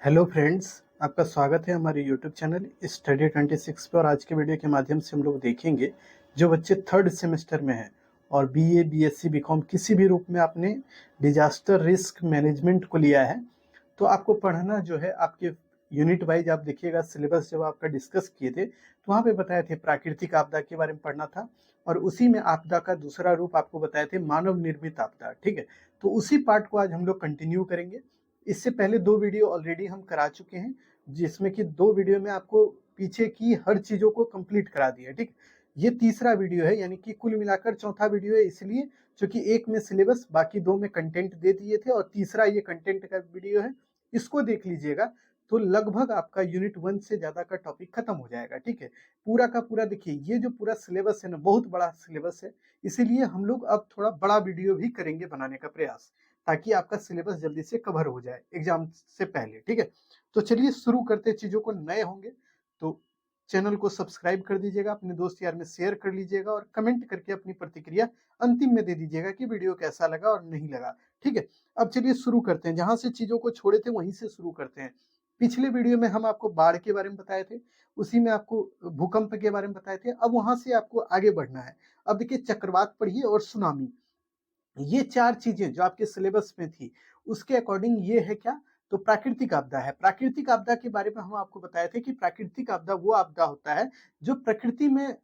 Hello friends, आपका स्वागत है हमारे यूट्यूब चैनल स्टडी 26 पे। और आज के वीडियो के माध्यम से हम लोग देखेंगे जो बच्चे थर्ड सेमेस्टर में हैं और बीए, बीएससी, बीकॉम किसी भी रूप में आपने डिजास्टर रिस्क मैनेजमेंट को लिया है तो आपको पढ़ना जो है आपके यूनिट वाइज आप देखिएगा। सिलेबस जब आपका डिस्कस किए थे तो वहाँ पे बताए थे प्राकृतिक आपदा के बारे में पढ़ना था और उसी में आपदा का दूसरा रूप आपको बताए थे मानव निर्मित आपदा। ठीक है, तो उसी पार्ट को आज हम लोग कंटिन्यू करेंगे। इससे पहले दो वीडियो ऑलरेडी हम करा चुके हैं जिसमें कि दो वीडियो में आपको पीछे की हर चीजों को कंप्लीट करा दिया। ठीक, ये तीसरा वीडियो है, यानी कि कुल मिलाकर चौथा वीडियो है, इसलिए क्योंकि एक में सिलेबस बाकी दो में कंटेंट दे दिए थे और तीसरा ये कंटेंट का वीडियो है। इसको देख लीजिएगा तो लगभग आपका यूनिट 1 से ज्यादा का टॉपिक खत्म हो जाएगा। ठीक है, पूरा का पूरा देखिए, ये जो पूरा सिलेबस है ना, बहुत बड़ा सिलेबस है, इसीलिए हम लोग अब थोड़ा बड़ा वीडियो भी करेंगे बनाने का प्रयास, ताकि आपका सिलेबस जल्दी से कवर हो जाए एग्जाम से पहले। ठीक है, तो चलिए शुरू करते। चीजों को नए होंगे तो चैनल को सब्सक्राइब कर दीजिएगा, अपने दोस्त यार में शेयर कर लीजिएगा और कमेंट करके अपनी प्रतिक्रिया अंतिम में दे दीजिएगा कि वीडियो कैसा लगा और नहीं लगा। ठीक है, अब चलिए शुरू करते हैं, जहां से चीजों को छोड़े थे वहीं से शुरू करते हैं। पिछले वीडियो में हम आपको बाढ़ के बारे में बताए थे, उसी में आपको भूकंप के बारे में बताए थे। अब वहां से आपको आगे बढ़ना है। अब देखिए, चक्रवात पढ़िए और सुनामी, ये चार चीजें जो आपके सिलेबस में थी उसके अकॉर्डिंग ये है क्या, तो प्राकृतिक आपदा है। प्राकृतिक आपदा के बारे में हम आपको बताए थे कि प्राकृतिक आपदा वो आपदा होता है जो प्रकृति में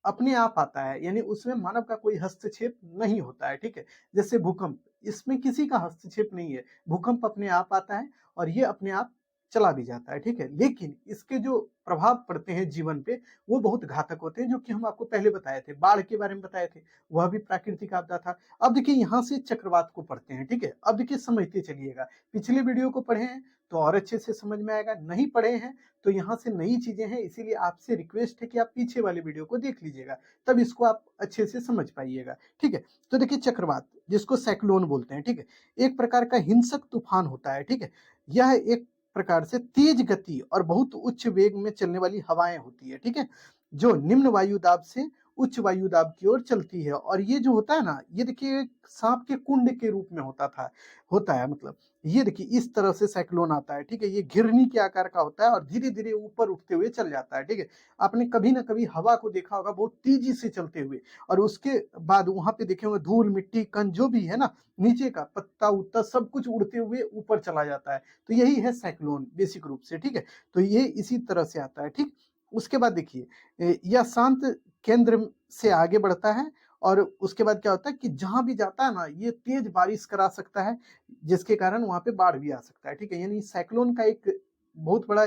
अपने आप आता है, यानी उसमें मानव का कोई हस्तक्षेप नहीं होता है। ठीक है, जैसे भूकंप, इसमें किसी का हस्तक्षेप नहीं है, भूकंप अपने आप आता है और ये अपने आप चला भी जाता है। ठीक है, लेकिन इसके जो प्रभाव पड़ते हैं जीवन पे वो बहुत घातक होते हैं, जो कि हम आपको पहले बताए थे। बाढ़ के बारे में बताए थे, वह भी प्राकृतिक आपदा था। अब देखिए यहाँ से चक्रवात को पढ़ते हैं। ठीक है, अब देखिए समझते चलिएगा, पिछले वीडियो को पढ़े हैं तो और अच्छे से समझ में आएगा, नहीं पढ़े हैं तो यहाँ से नई चीजें हैं, इसीलिए आपसे रिक्वेस्ट है कि आप पीछे वाले वीडियो को देख लीजिएगा, तब इसको आप अच्छे से समझ पाइएगा। ठीक है, तो देखिए चक्रवात जिसको साइक्लोन बोलते हैं, ठीक है, एक प्रकार का हिंसक तूफान होता है। ठीक है, यह एक प्रकार से तेज गति और बहुत उच्च वेग में चलने वाली हवाएं होती है। ठीक है, जो निम्न वायु दाब से उच्च वायु दाब की ओर चलती है। और ये जो होता है ना, ये देखिए सांप के कुंड के रूप में होता है, मतलब ये देखिए इस तरह से साइक्लोन आता है। ठीक है, ये घिरनी के आकार का होता है और धीरे धीरे ऊपर उठते हुए चल जाता है। ठीक है, आपने कभी ना कभी हवा को देखा होगा बहुत तेजी से चलते हुए, और उसके बाद वहां पे देखे होंगे धूल मिट्टी कण जो भी है ना, नीचे का पत्ता उत्ता सब कुछ उड़ते हुए ऊपर चला जाता है। तो यही है साइक्लोन बेसिक रूप से। ठीक है, तो ये इसी तरह से आता है। ठीक, उसके बाद देखिए यह शांत केंद्र से आगे बढ़ता है और उसके बाद क्या होता है कि जहां भी जाता है ना, ये तेज बारिश करा सकता है, जिसके कारण वहां पे बाढ़ भी आ सकता है। ठीक है, यानी साइक्लोन का एक बहुत बड़ा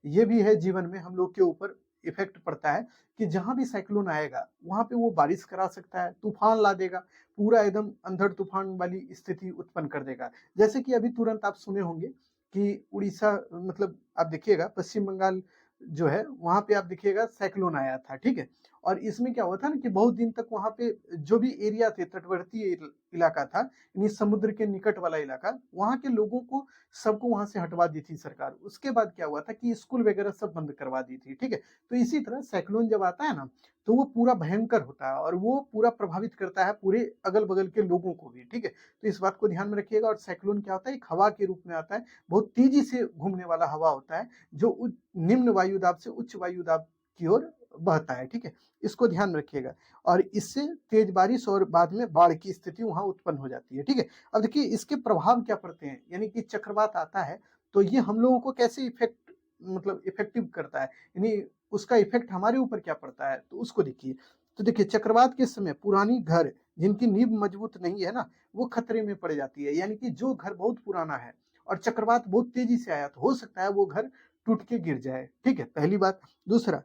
ये भी है, जीवन में हम लोग के ऊपर इफेक्ट पड़ता है कि जहां भी साइक्लोन आएगा वहां पे वो बारिश करा सकता है, तूफान ला देगा, पूरा एकदम अंधड़ तूफान वाली स्थिति उत्पन्न कर देगा। जैसे कि अभी तुरंत आप सुने होंगे कि उड़ीसा, मतलब आप देखिएगा पश्चिम बंगाल जो है वहां पे आप देखिएगा साइक्लोन आया था। ठीक है, और इसमें क्या हुआ था ना कि बहुत दिन तक वहां पे जो भी एरिया थे, तटवर्ती इलाका था, यानी समुद्र के निकट वाला इलाका, वहां के लोगों को सबको वहां से हटवा दी थी सरकार। उसके बाद क्या हुआ था कि स्कूल वगैरह सब बंद करवा दी थी। ठीक है, तो इसी तरह साइक्लोन जब आता है ना तो वो पूरा भयंकर होता है और वो पूरा प्रभावित करता है पूरे अगल बगल के लोगों को भी। ठीक है, तो इस बात को ध्यान में रखिएगा। और साइक्लोन क्या होता है, एक हवा के रूप में आता है, बहुत तेजी से घूमने वाला हवा होता है, जो निम्न वायु दाब से उच्च वायु दाब की ओर बहता है। ठीक है, इसको ध्यान रखिएगा और इससे तेज बारिश और बाद में बाढ़ की स्थिति वहां उत्पन्न हो जाती है। ठीक है, अब देखिए इसके प्रभाव क्या पड़ते हैं, यानी कि चक्रवात आता है तो ये हम लोगों को कैसे इफेक्ट, मतलब इफेक्टिव करता है, यानी उसका इफेक्ट हमारे ऊपर क्या पड़ता है, तो उसको देखिए। तो देखिए चक्रवात के समय पुरानी घर जिनकी नींव मजबूत नहीं है ना, वो खतरे में पड़ जाती है। यानी कि जो घर बहुत पुराना है और चक्रवात बहुत तेजी से आया तो हो सकता है वो घर टूट के गिर जाए। ठीक है, पहली बात। दूसरा,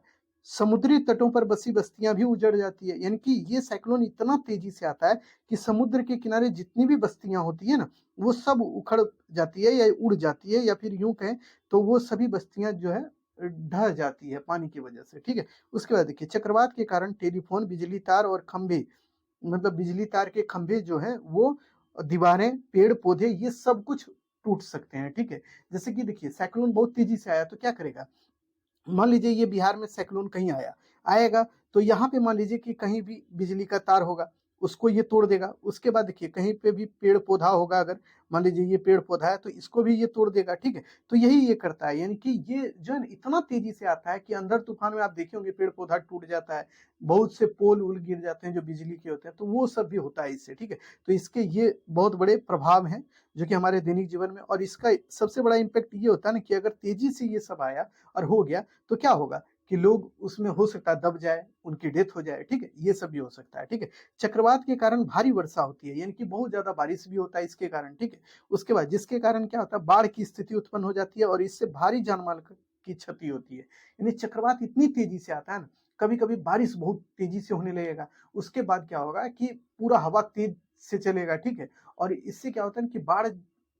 समुद्री तटों पर बसी बस्तियां भी उजड़ जाती है, यानी कि ये साइक्लोन इतना तेजी से आता है कि समुद्र के किनारे जितनी भी बस्तियां होती है ना, वो सब उखड़ जाती है या उड़ जाती है, या फिर यूं कहें तो वो सभी बस्तियां जो है ढह जाती है पानी की वजह से। ठीक है, उसके बाद देखिए चक्रवात के कारण टेलीफोन, बिजली तार और खंभे, मतलब बिजली तार के खंभे जो है वो, दीवारें, पेड़ पौधे, ये सब कुछ टूट सकते हैं। ठीक है, जैसे कि देखिए साइक्लोन बहुत तेजी से आया तो क्या करेगा, मान लीजिए ये बिहार में साइक्लोन कहीं आएगा तो यहाँ पे मान लीजिए कि कहीं भी बिजली का तार होगा, उसको ये तोड़ देगा। उसके बाद देखिए कहीं पे भी पेड़ पौधा होगा, अगर मान लीजिए ये पेड़ पौधा है तो इसको भी ये तोड़ देगा, ठीक है। तो यही ये करता है, यानी कि ये जो है ना इतना तेजी से आता है कि अंदर तूफान में आप देखे होंगे पेड़ पौधा टूट जाता है, बहुत से पोल उल गिर जाते हैं जो बिजली के होते हैं, तो वो सब भी होता है इससे, ठीक है। तो इसके ये बहुत बड़े प्रभाव हैं जो कि हमारे दैनिक जीवन में, और इसका सबसे बड़ा इम्पैक्ट ये होता है ना कि अगर तेजी से ये सब आया और हो गया तो क्या होगा कि लोग उसमें हो सकता है दब जाए, उनकी डेथ हो जाए, ठीक है, ये सब भी हो सकता है, ठीक है। चक्रवात के कारण भारी वर्षा होती है, यानी कि बहुत ज्यादा बारिश भी होता है इसके कारण, ठीक है। उसके बाद जिसके कारण क्या होता है, बाढ़ की स्थिति उत्पन्न हो जाती है और इससे भारी जानमाल की क्षति होती है। यानी चक्रवात इतनी तेजी से आता है ना, कभी कभी बारिश बहुत तेजी से होने लगेगा, उसके बाद क्या होगा कि पूरा हवा तेज से चलेगा, ठीक है। और इससे क्या होता है कि बाढ़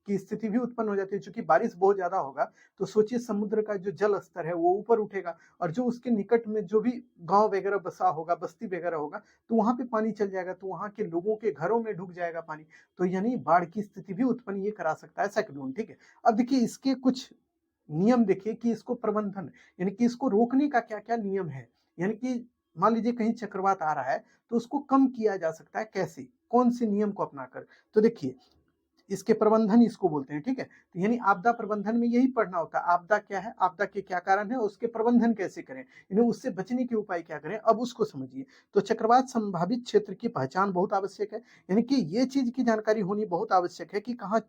की स्थिति भी उत्पन्न हो जाती है, चूंकि बारिश बहुत ज्यादा होगा तो सोचिए समुद्र का जो जल स्तर है वो ऊपर उठेगा, और जो उसके निकट में जो भी गांव वगैरह बसा होगा, बस्ती वगैरह होगा, तो वहां पे पानी चल जाएगा, तो वहां के लोगों के घरों में ढुक जाएगा पानी। तो यानी बाढ़ की स्थिति भी उत्पन्न ये करा सकता है साइक्लोन, ठीक है। अब देखिए इसके कुछ नियम देखिए कि इसको प्रबंधन, यानी कि इसको रोकने का क्या क्या नियम है। यानी कि मान लीजिए कहीं चक्रवात आ रहा है तो उसको कम किया जा सकता है कैसे, कौन से नियम को अपनाकर। तो देखिए इसके प्रबंधन इसको बोलते हैं, ठीक है। तो यानी आपदा प्रबंधन में यही पढ़ना होता है, आपदा क्या है, आपदा के क्या कारण है, उसके प्रबंधन कैसे करें, यानी उससे बचने के उपाय क्या करें, अब उसको समझिए। तो चक्रवात संभावित क्षेत्र की पहचान बहुत आवश्यक है, यानी कि ये चीज की जानकारी होनी बहुत आवश्यक है कि कहाँ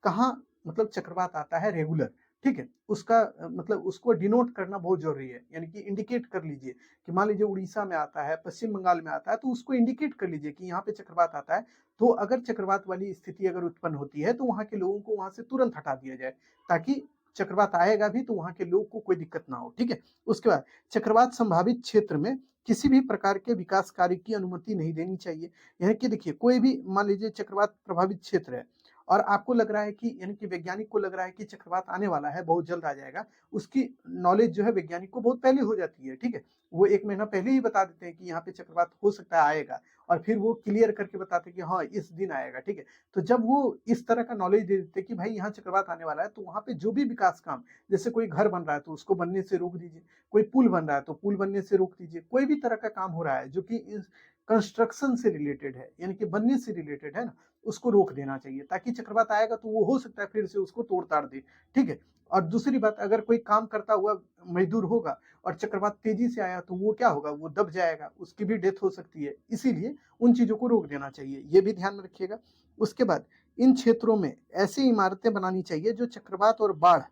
कहाँ मतलब चक्रवात आता है रेगुलर, ठीक है। उसका मतलब उसको डिनोट करना बहुत जरूरी है, यानी कि इंडिकेट कर लीजिए कि मान लीजिए उड़ीसा में आता है, पश्चिम बंगाल में आता है, तो उसको इंडिकेट कर लीजिए कि यहाँ पे चक्रवात आता है। तो अगर चक्रवात वाली स्थिति अगर उत्पन्न होती है तो वहां के लोगों को वहां से तुरंत हटा दिया जाए, ताकि चक्रवात आएगा भी तो वहां के लोग को कोई दिक्कत ना हो, ठीक है। उसके बाद चक्रवात संभावित क्षेत्र में किसी भी प्रकार के विकास कार्य की अनुमति नहीं देनी चाहिए। यानी कि देखिए कोई भी मान लीजिए चक्रवात प्रभावित क्षेत्र है और आपको लग रहा है कि, यानी कि वैज्ञानिक को लग रहा है कि चक्रवात आने वाला है, बहुत जल्द आ जाएगा, उसकी नॉलेज जो है वैज्ञानिक को बहुत पहले हो जाती है, ठीक है। वो 1 महीना पहले ही बता देते हैं कि यहाँ पे चक्रवात हो सकता है आएगा, और फिर वो क्लियर करके बताते हैं कि हाँ इस दिन आएगा, ठीक है। तो जब वो इस तरह का नॉलेज दे देते हैं कि भाई यहाँ चक्रवात आने वाला है, तो वहां पे जो भी विकास काम, जैसे कोई घर बन रहा है तो उसको बनने से रोक दीजिए, कोई पुल बन रहा है तो पुल बनने से रोक दीजिए, कोई भी तरह का काम हो रहा है जो कि कंस्ट्रक्शन से रिलेटेड है, यानी कि बनने से रिलेटेड है ना, उसको रोक देना चाहिए, ताकि चक्रवात आएगा तो वो हो सकता है फिर से उसको तोड़ ताड़ दे, ठीक है। और दूसरी बात, अगर कोई काम करता हुआ मजदूर होगा और चक्रवात तेजी से आया तो वो क्या होगा, वो दब जाएगा, उसकी भी डेथ हो सकती है, इसीलिए उन चीजों को रोक देना चाहिए, ये भी ध्यान में रखिएगा। उसके बाद इन क्षेत्रों में ऐसी इमारतें बनानी चाहिए जो चक्रवात और बाढ़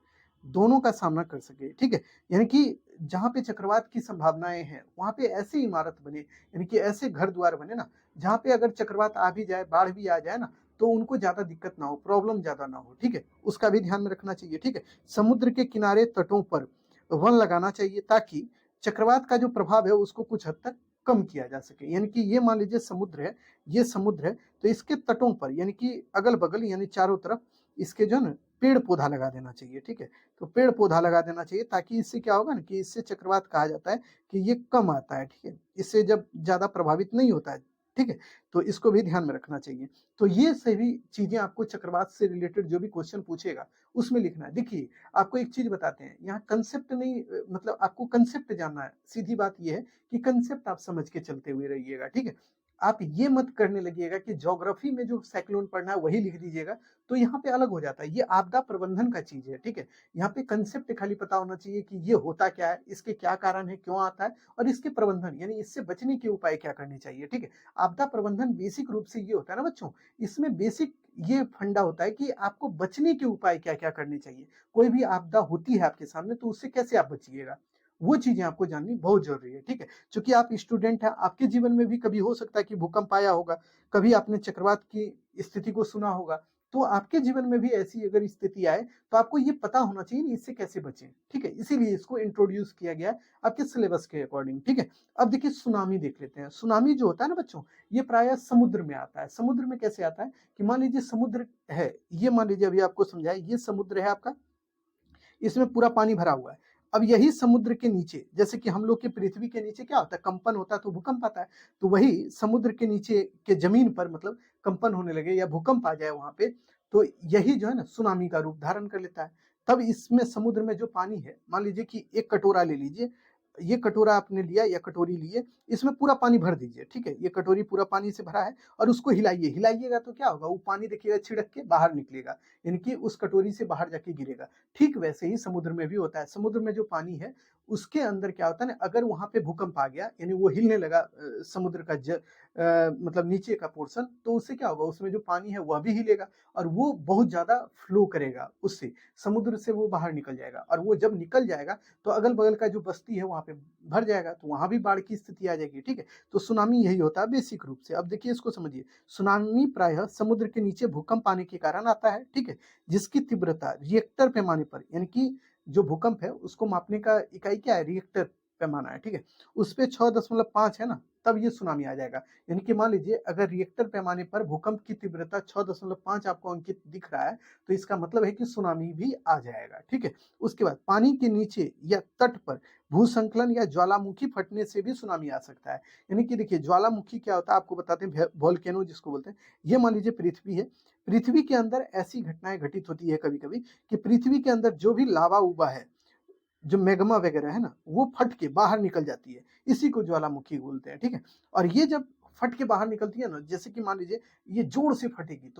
दोनों का सामना कर सके, ठीक है। यानी कि जहाँ पे चक्रवात की संभावनाएं हैं वहां पे ऐसी इमारत बने, यानी कि ऐसे घर द्वार बने ना, जहाँ पे अगर चक्रवात आ भी जाए, बाढ़ भी आ जाए ना, तो उनको ज्यादा दिक्कत ना हो, प्रॉब्लम ज्यादा ना हो, ठीक है। उसका भी ध्यान में रखना चाहिए, ठीक है। समुद्र के किनारे तटों पर वन लगाना चाहिए ताकि चक्रवात का जो प्रभाव है उसको कुछ हद तक कम किया जा सके। यानी कि ये मान लीजिए समुद्र है, ये समुद्र है, तो इसके तटों पर यानी कि अगल बगल यानी चारों तरफ इसके जो है पेड़ पौधा लगा देना चाहिए, ठीक है। तो पेड़ पौधा लगा देना चाहिए, ताकि इससे क्या होगा ना कि इससे चक्रवात कहा जाता है कि ये कम आता है, ठीक है, इससे जब ज्यादा प्रभावित नहीं होता है, ठीक है। तो इसको भी ध्यान में रखना चाहिए। तो ये सभी चीजें आपको चक्रवात से रिलेटेड जो भी क्वेश्चन पूछेगा उसमें लिखना है। देखिए आपको एक चीज बताते हैं, यहाँ कंसेप्ट नहीं, मतलब आपको कंसेप्ट जानना है, सीधी बात ये है कि कंसेप्ट आप समझ के चलते हुए रहिएगा, ठीक है। आप ये मत करने लगिएगा कि ज्योग्राफी में जो साइक्लोन पढ़ना है वही लिख दीजिएगा, तो यहाँ पे अलग हो जाता है, ये आपदा प्रबंधन का चीज है, ठीक है। यहाँ पे कंसेप्ट खाली पता होना चाहिए कि ये होता क्या है, इसके क्या कारण है, क्यों आता है, और इसके प्रबंधन यानी इससे बचने के उपाय क्या करने चाहिए, ठीक है। आपदा प्रबंधन बेसिक रूप से ये होता है ना बच्चों, इसमें बेसिक ये फंडा होता है कि आपको बचने के उपाय क्या क्या करने चाहिए। कोई भी आपदा होती है आपके सामने तो उससे कैसे आप बचिएगा, वो चीजें आपको जाननी बहुत जरूरी है, ठीक है। क्योंकि आप स्टूडेंट हैं, आपके जीवन में भी कभी हो सकता है कि भूकंप आया होगा, कभी आपने चक्रवात की स्थिति को सुना होगा, तो आपके जीवन में भी ऐसी अगर स्थिति आए तो आपको ये पता होना चाहिए कि इससे कैसे बचें, ठीक है। इसीलिए इसको इंट्रोड्यूस किया गया है आपके सिलेबस के अकॉर्डिंग, ठीक है। अब देखिए सुनामी देख लेते हैं। सुनामी जो होता है ना बच्चों, ये प्राय समुद्र में आता है। समुद्र में कैसे आता है कि मान लीजिए समुद्र है, ये मान लीजिए अभी आपको समझाया, ये समुद्र है आपका, इसमें पूरा पानी भरा हुआ है। अब यही समुद्र के नीचे, जैसे कि हम लोग के पृथ्वी के नीचे क्या होता है, कंपन होता है तो भूकंप आता है, तो वही समुद्र के नीचे के जमीन पर मतलब कंपन होने लगे या भूकंप आ जाए वहां पे, तो यही जो है ना सुनामी का रूप धारण कर लेता है। तब इसमें समुद्र में जो पानी है, मान लीजिए कि एक कटोरा ले लीजिए, ये कटोरा आपने लिया या कटोरी लिए, इसमें पूरा पानी भर दीजिए, ठीक है। ये कटोरी पूरा पानी से भरा है और उसको हिलाइए, हिलाइएगा तो क्या होगा, वो पानी देखिएगा छिड़क के बाहर निकलेगा, यानी कि उस कटोरी से बाहर जाके गिरेगा। ठीक वैसे ही समुद्र में भी होता है। समुद्र में जो पानी है उसके अंदर क्या होता है ना, अगर वहां पे भूकंप आ गया, यानी वो हिलने लगा समुद्र का मतलब नीचे का पोर्शन, तो उससे क्या होगा, उसमें जो पानी है वह भी हिलेगा और वो बहुत ज्यादा फ्लो करेगा, उससे समुद्र से वो बाहर निकल जाएगा। और वो जब निकल जाएगा तो अगल बगल का जो बस्ती है वहां पे भर जाएगा, तो वहां भी बाढ़ की स्थिति आ जाएगी, ठीक है। तो सुनामी यही होता है बेसिक रूप से। अब देखिए इसको समझिए, सुनामी प्रायः समुद्र के नीचे भूकंप आने के कारण आता है, ठीक है, जिसकी तीव्रता रिएक्टर पैमाने पर, यानी कि जो भूकंप है उसको मापने का इकाई क्या है, रिएक्टर पैमाना है, ठीक है, उस पे 6.5 है ना, तब ये सुनामी आ जाएगा। यानी कि मान लीजिए अगर रिएक्टर पैमाने पर भूकंप की तीव्रता 6.5 आपको अंकित दिख रहा है, तो इसका मतलब है कि सुनामी भी आ जाएगा, ठीक है। उसके बाद पानी के नीचे या तट पर भूसंकलन या ज्वालामुखी फटने से भी सुनामी आ सकता है। यानी कि देखिए ज्वालामुखी क्या होता है आपको बताते हैं, वोल्केनो जिसको बोलते हैं। ये मान लीजिए पृथ्वी है, पृथ्वी के अंदर ऐसी घटनाएं घटित होती है कभी कभी कि पृथ्वी के अंदर जो भी लावा उबा है, जो मैग्मा वगैरह है ना, वो फट के बाहर निकल जाती है, इसी को ज्वालामुखी बोलते हैं, ठीक है। और ये जब फट के बाहर निकलती है ना, जैसे कि मान लीजिए ये जोर से फटेगी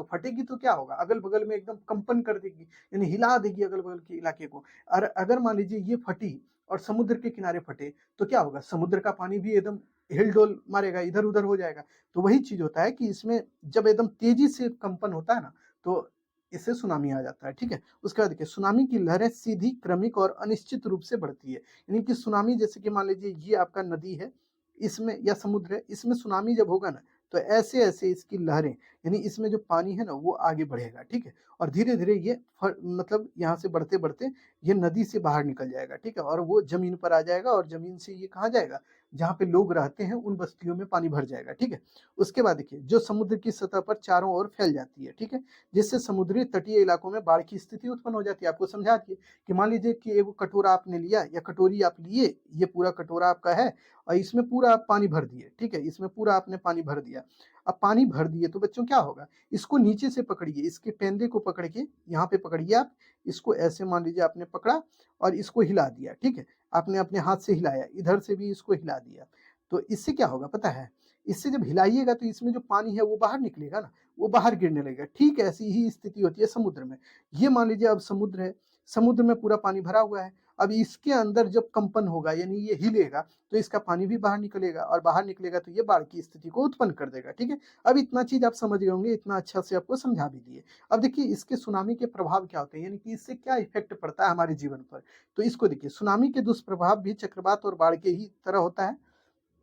तो क्या होगा, अगल बगल में एकदम कंपन कर देगी, यानी हिला देगी अगल बगल के इलाके को। और अगर मान लीजिए ये फटी और समुद्र के किनारे फटे तो क्या होगा, समुद्र का पानी भी एकदम हिलडोल मारेगा, इधर उधर हो जाएगा। तो वही चीज होता है कि इसमें जब एकदम तेजी से कंपन होता है ना, तो इससे सुनामी आ जाता है, ठीक है। उसके बाद देखिए सुनामी की लहरें सीधी, क्रमिक और अनिश्चित रूप से बढ़ती है। यानी कि सुनामी, जैसे कि मान लीजिए ये आपका नदी है, इसमें या समुद्र है, इसमें सुनामी जब होगा ना, तो ऐसे ऐसे इसकी लहरें, यानी इसमें जो पानी है ना वो आगे बढ़ेगा, ठीक है। और धीरे धीरे ये मतलब यहाँ से बढ़ते बढ़ते ये नदी से बाहर निकल जाएगा, ठीक है, और वो जमीन पर आ जाएगा और जमीन से ये कहाँ जाएगा, जहाँ पे लोग रहते हैं उन बस्तियों में पानी भर जाएगा, ठीक है। उसके बाद देखिए जो समुद्र की सतह पर चारों ओर फैल जाती है, ठीक है, जिससे समुद्री तटीय इलाकों में बाढ़ की स्थिति उत्पन्न हो जाती है। आपको समझा दिए कि मान लीजिए कि एक कटोरा आपने लिया या कटोरी आप लिए, ये पूरा कटोरा आपका है और इसमें पूरा आप पानी भर दिए, ठीक है, इसमें पूरा आपने पानी भर दिया। अब पानी भर दिए तो बच्चों क्या होगा, इसको नीचे से पकड़िए, इसके पेंदे को पकड़ के यहाँ पे पकड़िए आप, इसको ऐसे मान लीजिए आपने पकड़ा और इसको हिला दिया, ठीक है, आपने अपने हाथ से हिलाया, इधर से भी इसको हिला दिया। तो इससे क्या होगा पता है, इससे जब हिलाइएगा तो इसमें जो पानी है वो बाहर निकलेगा ना, वो बाहर गिरने लगेगा। ठीक ऐसी ही स्थिति होती है समुद्र में। ये मान लीजिए अब समुद्र है, समुद्र में पूरा पानी भरा हुआ है, अब इसके अंदर जब कंपन होगा यानी ये हिलेगा तो इसका पानी भी बाहर निकलेगा और बाहर निकलेगा तो ये बाढ़ की स्थिति को उत्पन्न कर देगा, ठीक है। अब इतना चीज आप समझ गए होंगे, इतना अच्छा से आपको समझा भी दिए। अब देखिए इसके सुनामी के प्रभाव क्या होते हैं, यानी कि इससे क्या इफेक्ट पड़ता है हमारे जीवन पर। तो इसको देखिए, सुनामी के दुष्प्रभाव भी चक्रवात और बाढ़ के ही तरह होता है।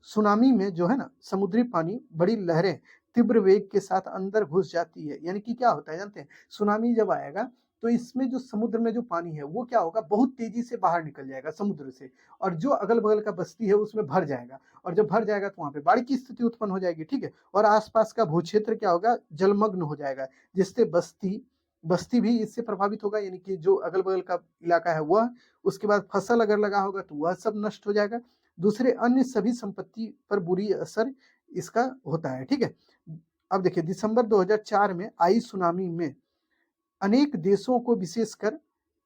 सुनामी में जो है ना, समुद्री पानी बड़ी लहरें तीव्र वेग के साथ अंदर घुस जाती है। यानी कि क्या होता है जानते हैं, सुनामी जब आएगा तो इसमें जो समुद्र में जो पानी है वो क्या होगा, बहुत तेजी से बाहर निकल जाएगा समुद्र से, और जो अगल बगल का बस्ती है उसमें भर जाएगा, और जब भर जाएगा तो वहां पे बाढ़ की स्थिति उत्पन्न हो जाएगी, ठीक है। और आसपास का भू क्षेत्र क्या होगा, जलमग्न हो जाएगा, जिससे बस्ती बस्ती भी इससे प्रभावित होगा, यानी कि जो अगल बगल का इलाका है वह, उसके बाद फसल अगर लगा होगा तो वह सब नष्ट हो जाएगा, दूसरे अन्य सभी संपत्ति पर बुरी असर इसका होता है, ठीक है। अब देखिए दिसंबर 2004 में आई सुनामी में अनेक देशों को, विशेषकर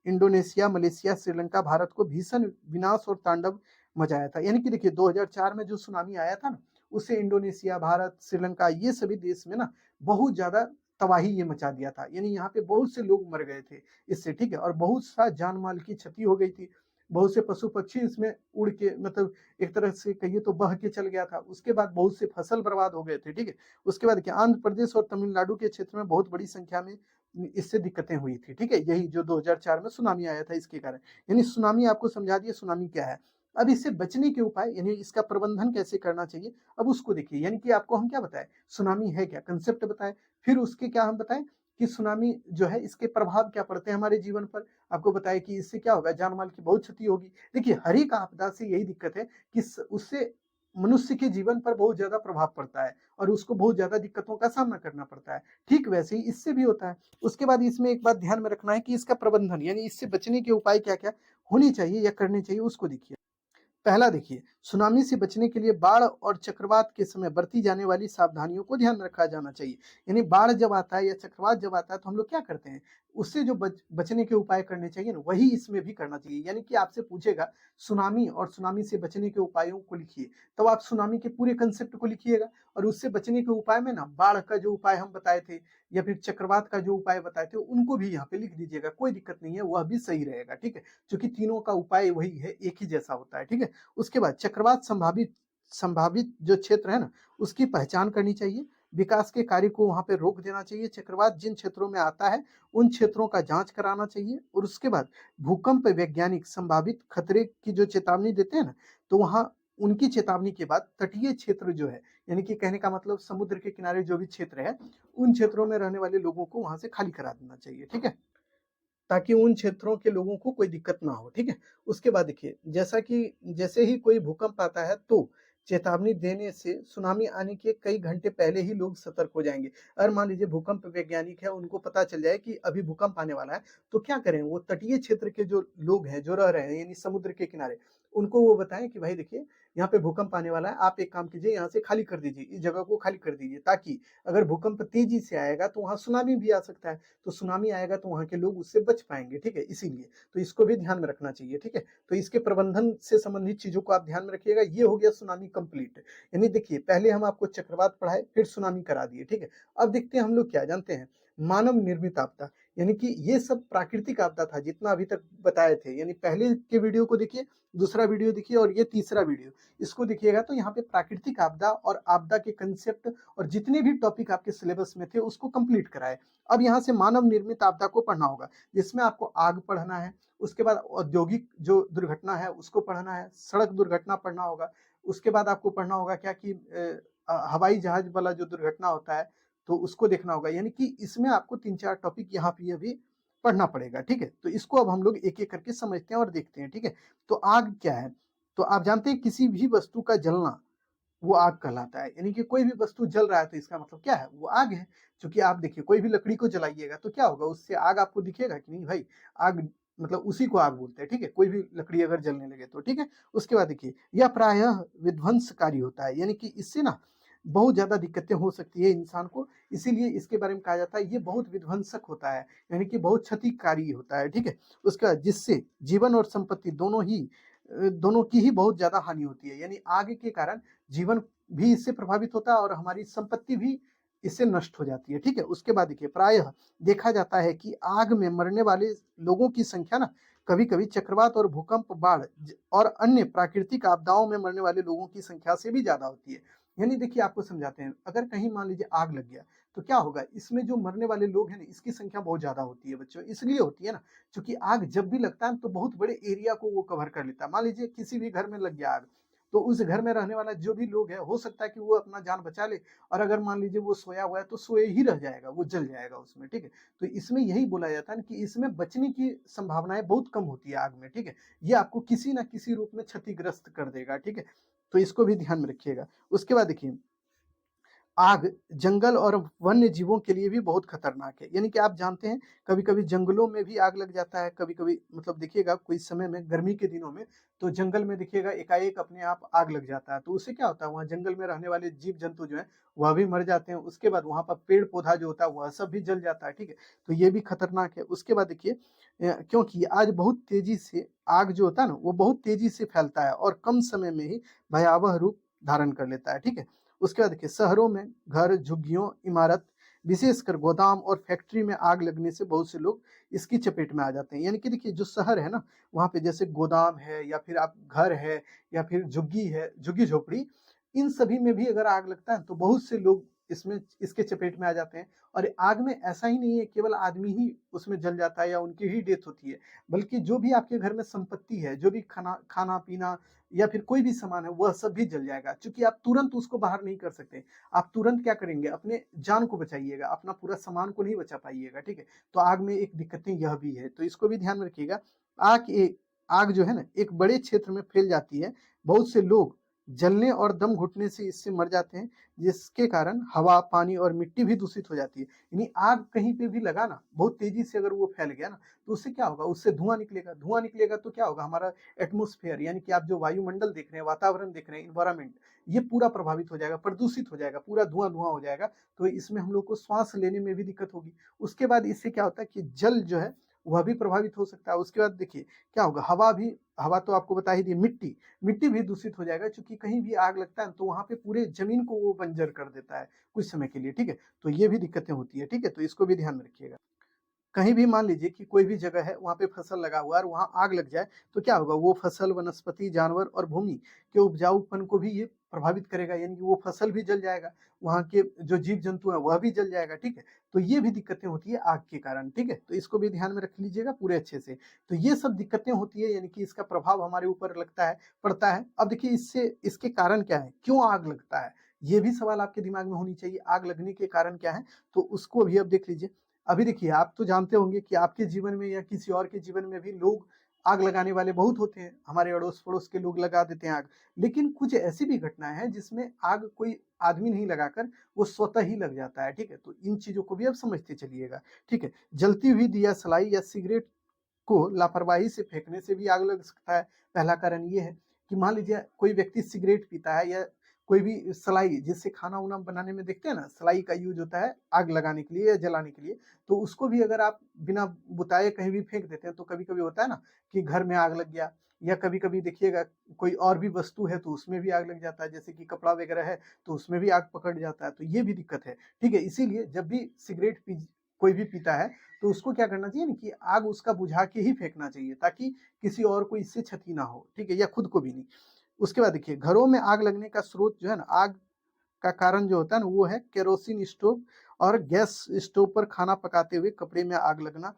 इंडोनेशिया, मलेशिया, श्रीलंका, भारत को भीषण विनाश और तांडव मचाया था। यानी कि देखिए 2004 में जो सुनामी आया था ना, उससे इंडोनेशिया, भारत, श्रीलंका, ये सभी देश में ना बहुत ज्यादा तबाही ये मचा दिया था। यानी यहाँ पे बहुत से लोग मर गए थे इससे, ठीक है, और बहुत सा जान माल की क्षति हो गई थी। बहुत से पशु पक्षी इसमें उड़ के, मतलब एक तरह से कहिए तो बह के चल गया था। उसके बाद बहुत से फसल बर्बाद हो गए थे, ठीक है। उसके बाद क्या, आंध्र प्रदेश और तमिलनाडु के क्षेत्र में बहुत बड़ी संख्या में इससे दिक्कतें हुई थी, ठीक है, यही जो 2004 में सुनामी आया था इसके कारण। यानी सुनामी आपको समझा दिया सुनामी क्या है। अब इससे बचने के उपाय, यानी इसका प्रबंधन कैसे करना चाहिए, अब उसको देखिए। यानी कि आपको हम क्या बताएं, सुनामी है क्या, कंसेप्ट बताएं, फिर उसके क्या हम बताएं कि सुनामी जो है इसके प्रभाव क्या पड़ते हैं हमारे जीवन पर। आपको बताया कि इससे क्या होगा, जान माल की बहुत क्षति होगी। देखिए हर एक आपदा से यही दिक्कत है कि उससे मनुष्य के जीवन पर बहुत ज्यादा प्रभाव पड़ता है और उसको बहुत ज्यादा दिक्कतों का सामना करना पड़ता है। ठीक वैसे ही इससे भी होता है। उसके बाद इसमें एक बात ध्यान में रखना है कि इसका प्रबंधन, यानी इससे बचने के उपाय क्या क्या होने चाहिए या करने चाहिए, उसको देखिए। पहला देखिए, सुनामी से बचने के लिए बाढ़ और चक्रवात के समय बरती जाने वाली सावधानियों को ध्यान रखा जाना चाहिए। यानी बाढ़ जब आता है या चक्रवात जब आता है तो हम लोग क्या करते हैं, उससे जो बचने के उपाय करने चाहिए ना, वही इसमें भी करना चाहिए। यानी कि आपसे पूछेगा सुनामी और सुनामी से बचने के उपायों को लिखिए, तो आप सुनामी के पूरे कंसेप्ट को लिखिएगा, और उससे बचने के उपाय में ना बाढ़ का जो उपाय हम बताए थे या फिर चक्रवात का जो उपाय बताए थे उनको भी यहाँ पे लिख दीजिएगा, कोई दिक्कत नहीं है, वह भी सही रहेगा, ठीक है, क्योंकि तीनों का उपाय वही है, एक ही जैसा होता है, ठीक है। उसके बाद चक्रवात संभावित संभावित जो क्षेत्र है ना, उसकी पहचान करनी चाहिए, विकास के कार्य को वहां पे रोक देना चाहिए, चक्रवात जिन क्षेत्रों में आता है उन क्षेत्रों का जांच कराना चाहिए, और उसके बाद भूकंप वैज्ञानिक संभावित खतरे की जो चेतावनी देते हैं ना, तो वहां उनकी चेतावनी के बाद तटीय क्षेत्र जो है, यानी कि कहने का मतलब समुद्र के किनारे जो भी क्षेत्र है, उन क्षेत्रों में रहने वाले लोगों को वहां से खाली करा देना चाहिए, ठीक है, ताकि उन क्षेत्रों के लोगों को कोई दिक्कत ना हो, ठीक है। उसके बाद देखिए, जैसा कि जैसे ही कोई भूकंप आता है तो चेतावनी देने से सुनामी आने के कई घंटे पहले ही लोग सतर्क हो जाएंगे। अगर मान लीजिए भूकंप वैज्ञानिक है, उनको पता चल जाए कि अभी भूकंप आने वाला है, तो क्या करें, वो तटीय क्षेत्र के जो लोग हैं, जो रह रहे हैं यानी समुद्र के किनारे, उनको वो बताएं कि भाई देखिए यहाँ पे भूकंप आने वाला है, आप एक काम कीजिए, यहाँ से खाली कर दीजिए, इस जगह को खाली कर दीजिए, ताकि अगर भूकंप तेजी से आएगा तो वहां सुनामी भी आ सकता है, तो सुनामी आएगा तो वहां के लोग उससे बच पाएंगे, ठीक है, इसीलिए तो इसको भी ध्यान में रखना चाहिए, ठीक है। तो इसके प्रबंधन से संबंधित चीजों को आप ध्यान में रखिएगा। ये हो गया सुनामी कंप्लीट। यानी देखिए, पहले हम आपको चक्रवात पढ़ाए, फिर सुनामी करा दिए, ठीक है। अब देखते हैं हम लोग क्या जानते हैं, मानव निर्मित आपदा, यानी कि ये सब प्राकृतिक आपदा था जितना अभी तक बताए थे, यानी पहले के वीडियो को देखिए, दूसरा वीडियो देखिए, और ये तीसरा वीडियो, इसको देखिएगा तो यहाँ पे प्राकृतिक आपदा और आपदा के कंसेप्ट और जितने भी टॉपिक आपके सिलेबस में थे उसको कंप्लीट कराए। अब यहाँ से मानव निर्मित आपदा को पढ़ना होगा, जिसमें आपको आग पढ़ना है, उसके बाद औद्योगिक जो दुर्घटना है उसको पढ़ना है, सड़क दुर्घटना पढ़ना होगा, उसके बाद आपको पढ़ना होगा क्या कि हवाई जहाज वाला जो दुर्घटना होता है तो उसको देखना होगा। यानी कि इसमें आपको 3-4 टॉपिक यहाँ पे अभी पढ़ना पड़ेगा, ठीक है। तो इसको अब हम लोग एक एक करके समझते हैं और देखते हैं, ठीक है। तो आग क्या है, तो आप जानते हैं किसी भी वस्तु का जलना वो आग कहलाता है। यानी कि कोई भी वस्तु जल रहा है तो इसका मतलब क्या है, वो आग है। क्योंकि आप देखिए, कोई भी लकड़ी को जलाइएगा तो क्या होगा, उससे आग आपको दिखेगा कि नहीं भाई, आग मतलब उसी को आग बोलते हैं, ठीक है, कोई भी लकड़ी अगर जलने लगे तो, ठीक है। उसके बाद देखिए, यह प्रायः विध्वंसकारी होता है, यानी कि इससे ना बहुत ज्यादा दिक्कतें हो सकती है इंसान को, इसीलिए इसके बारे में कहा जाता है ये बहुत विध्वंसक होता है, यानी कि बहुत क्षतिकारी होता है, ठीक है। उसके बाद जिससे जीवन और संपत्ति दोनों की ही बहुत ज्यादा हानि होती है। यानी आग के कारण जीवन भी इससे प्रभावित होता है और हमारी संपत्ति भी इससे नष्ट हो जाती है, ठीक है। उसके बाद देखिए, प्रायः देखा जाता है कि आग में मरने वाले लोगों की संख्या ना कभी कभी चक्रवात और भूकंप, बाढ़ और अन्य प्राकृतिक आपदाओं में मरने वाले लोगों की संख्या से भी ज्यादा होती है। यानी देखिए, आपको समझाते हैं, अगर कहीं मान लीजिए आग लग गया तो क्या होगा, इसमें जो मरने वाले लोग हैं ना, इसकी संख्या बहुत ज्यादा होती है बच्चों, इसलिए होती है ना क्योंकि आग जब भी लगता है तो बहुत बड़े एरिया को वो कवर कर लेता है। मान लीजिए किसी भी घर में लग गया आग, तो उस घर में रहने वाला जो भी लोग है, हो सकता है कि वो अपना जान बचा ले, और अगर मान लीजिए वो सोया हुआ है तो सोए ही रह जाएगा, वो जल जाएगा उसमें, ठीक है। तो इसमें यही बोला जाता है कि इसमें बचने की संभावनाएं बहुत कम होती है आग में, ठीक है। ये आपको किसी ना किसी रूप में क्षतिग्रस्त कर देगा, ठीक है। तो इसको भी ध्यान में रखिएगा। उसके बाद देखिए, आग जंगल और वन्य जीवों के लिए भी बहुत खतरनाक है। यानी कि आप जानते हैं, कभी कभी जंगलों में भी आग लग जाता है, कभी कभी मतलब देखिएगा कोई समय में गर्मी के दिनों में तो जंगल में देखिएगा एकाएक अपने आप आग लग जाता है, तो उससे क्या होता है, वहाँ जंगल में रहने वाले जीव जंतु जो है वह भी मर जाते हैं। उसके बाद वहाँ पर पेड़ पौधा जो होता है वह सब भी जल जाता है, ठीक है। तो ये भी खतरनाक है। उसके बाद देखिए, क्योंकि आज बहुत तेजी से आग जो होता है ना, वो बहुत तेजी से फैलता है और कम समय में ही भयावह रूप धारण कर लेता है, ठीक है। उसके बाद देखिए, शहरों में घर, झुग्गियों, इमारत, विशेषकर गोदाम और फैक्ट्री में आग लगने से बहुत से लोग इसकी चपेट में आ जाते हैं। यानी कि देखिए, जो शहर है ना, वहाँ पे जैसे गोदाम है या फिर आप घर है या फिर झुग्गी है, झुग्गी झोपड़ी, इन सभी में भी अगर आग लगता है तो बहुत से लोग इसमें इसके चपेट में आ जाते हैं। और आग में ऐसा ही नहीं है केवल आदमी ही उसमें जल जाता है या उनकी ही डेथ होती है, बल्कि जो भी आपके घर में संपत्ति है, जो भी खाना खाना पीना या फिर कोई भी सामान है, वह सब भी जल जाएगा। क्योंकि आप तुरंत उसको बाहर नहीं कर सकते, आप तुरंत क्या करेंगे, अपने जान को बचाइएगा, अपना पूरा सामान को नहीं बचा पाइएगा, ठीक है। तो आग में एक दिक्कतें यह भी है, तो इसको भी ध्यान में रखिएगा। आग जो है ना, एक बड़े क्षेत्र में फैल जाती है, बहुत से लोग जलने और दम घुटने से इससे मर जाते हैं, जिसके कारण हवा, पानी और मिट्टी भी दूषित हो जाती है। यानी आग कहीं पे भी लगा ना, बहुत तेजी से अगर वो फैल गया ना, तो उससे क्या होगा, उससे धुआं निकलेगा। धुआं निकलेगा तो क्या होगा, हमारा एटमॉस्फेयर यानी कि आप जो वायुमंडल देख रहे हैं, वातावरण देख रहे हैं, इन्वायरमेंट, ये पूरा प्रभावित हो जाएगा, प्रदूषित हो जाएगा, पूरा धुआं-धुआं हो जाएगा। तो इसमें हम लोग को श्वास लेने में भी दिक्कत होगी। उसके बाद इससे क्या होता है कि जल जो है वह भी प्रभावित हो सकता है। उसके बाद देखिए क्या होगा, हवा तो आपको बता ही दी, मिट्टी भी दूषित हो जाएगा, क्योंकि कहीं भी आग लगता है तो वहाँ पे पूरे जमीन को वो बंजर कर देता है कुछ समय के लिए, ठीक है? तो ये भी दिक्कतें होती है, ठीक है? तो इसको भी ध्यान में रखिएगा। कहीं भी मान लीजिए कि कोई भी जगह है, वहाँ पे फसल लगा हुआ है और वहाँ आग लग जाए, तो क्या होगा, वो फसल, वनस्पति, जानवर और भूमि के उपजाऊपन को भी ये प्रभावित करेगा, यानी कि वो फसल भी जल जाएगा, वहाँ के जो जीव-जंतु हैं वह भी जल जाएगा, ठीक है? तो ये भी दिक्कतें होती है आग के कारण, ठीक है? तो इसको भी ध्यान में रख लीजिएगा पूरे अच्छे से। तो ये सब दिक्कतें होती है, यानी कि इसका प्रभाव हमारे ऊपर पड़ता है। अब देखिए इसके कारण क्या है? क्यों आग लगता है? ये भी सवाल आपके दिमाग में होनी चाहिए, आग लगने के कारण क्या है? तो उसको भी अब देख लीजिए। अभी देखिए, आप तो जानते होंगे कि आपके जीवन में या किसी और के जीवन में भी लोग आग लगाने वाले बहुत होते हैं, हमारे अड़ोस-पड़ोस के लोग लगा देते हैं आग। लेकिन कुछ ऐसी भी घटनाएँ हैं जिसमें आग कोई आदमी नहीं लगाकर वो स्वतः ही लग जाता है, ठीक है? तो इन चीज़ों को भी आप समझते चलिएगा, ठीक है? जलती हुई दिया सलाई या सिगरेट को लापरवाही से फेंकने से भी आग लग सकता है। पहला कारण ये है कि मान लीजिए कोई व्यक्ति सिगरेट पीता है या कोई भी सलाई, जिससे खाना-वाना बनाने में देखते हैं ना, सलाई का यूज़ होता है आग लगाने के लिए या जलाने के लिए, तो उसको भी अगर आप बिना बुताए कहीं भी फेंक देते हैं, तो कभी-कभी होता है ना कि घर में आग लग गया, या कभी-कभी देखिएगा कोई और भी वस्तु है तो उसमें भी आग लग जाता है, जैसे कि कपड़ा वगैरह है तो उसमें भी आग पकड़ जाता है, तो ये भी दिक्कत है, ठीक है? इसीलिए जब भी सिगरेट कोई भी पीता है, तो उसको क्या करना चाहिए ना कि आग उसका बुझा के ही फेंकना चाहिए, ताकि किसी और को इससे क्षति ना हो, ठीक है? या खुद को भी नहीं। उसके बाद देखिए, घरों में आग लगने का स्रोत जो है ना, आग का कारण जो होता है ना, वो है केरोसिन स्टोव और गैस स्टोव पर खाना पकाते हुए कपड़े में आग लगना।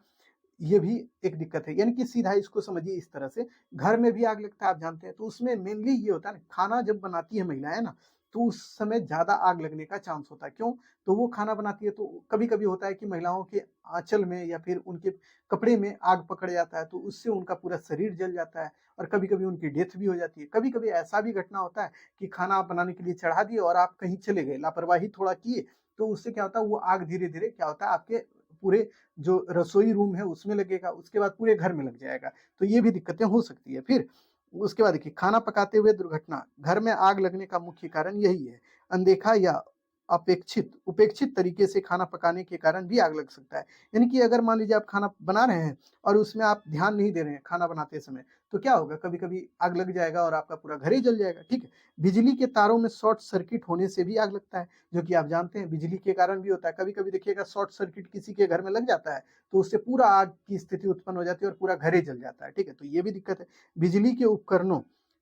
ये भी एक दिक्कत है, यानी कि सीधा इसको समझिए इस तरह से, घर में भी आग लगता है आप जानते हैं, तो उसमें मेनली ये होता है ना, खाना जब बनाती है महिलाएं ना, तो उस समय ज्यादा आग लगने का चांस होता है। क्यों? तो वो खाना बनाती है, तो कभी कभी होता है कि महिलाओं के आंचल में या फिर उनके कपड़े में आग पकड़ जाता है, तो उससे उनका पूरा शरीर जल जाता है और कभी कभी उनकी डेथ भी हो जाती है। कभी कभी ऐसा भी घटना होता है कि खाना आप बनाने के लिए चढ़ा दिए और आप कहीं चले गए, लापरवाही थोड़ा किए, तो उससे क्या होता है, वो आग धीरे धीरे क्या होता है, आपके पूरे जो रसोई रूम है उसमें लगेगा, उसके बाद पूरे घर में लग जाएगा। तो ये भी दिक्कतें हो सकती है। फिर उसके बाद देखिए, खाना पकाते हुए दुर्घटना, घर में आग लगने का मुख्य कारण यही है। अनदेखा या उपेक्षित तरीके से खाना पकाने के कारण भी आग लग सकता है। यानी कि अगर मान लीजिए आप खाना बना रहे हैं और उसमें आप ध्यान नहीं दे रहे हैं खाना बनाते समय, तो क्या होगा, कभी-कभी आग लग जाएगा और आपका पूरा घर ही जल जाएगा, ठीक है? बिजली के तारों में शॉर्ट सर्किट होने से भी आग लगता है, जो कि आप जानते हैं बिजली के कारण भी होता है। कभी-कभी देखिएगा शॉर्ट सर्किट किसी के घर में लग जाता है, तो उससे पूरा आग की स्थिति उत्पन्न हो जाती है और पूरा घर ही जल जाता है, ठीक है? तो ये भी दिक्कत है। बिजली के उपकरणों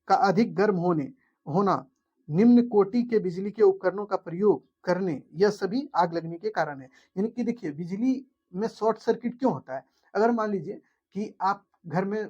का अधिक गर्म होना, निम्न कोटि के बिजली के उपकरणों का प्रयोग करने, यह सभी आग लगने के कारण है। यानी कि देखिए, बिजली में शॉर्ट सर्किट क्यों होता है? अगर मान लीजिए कि आप घर में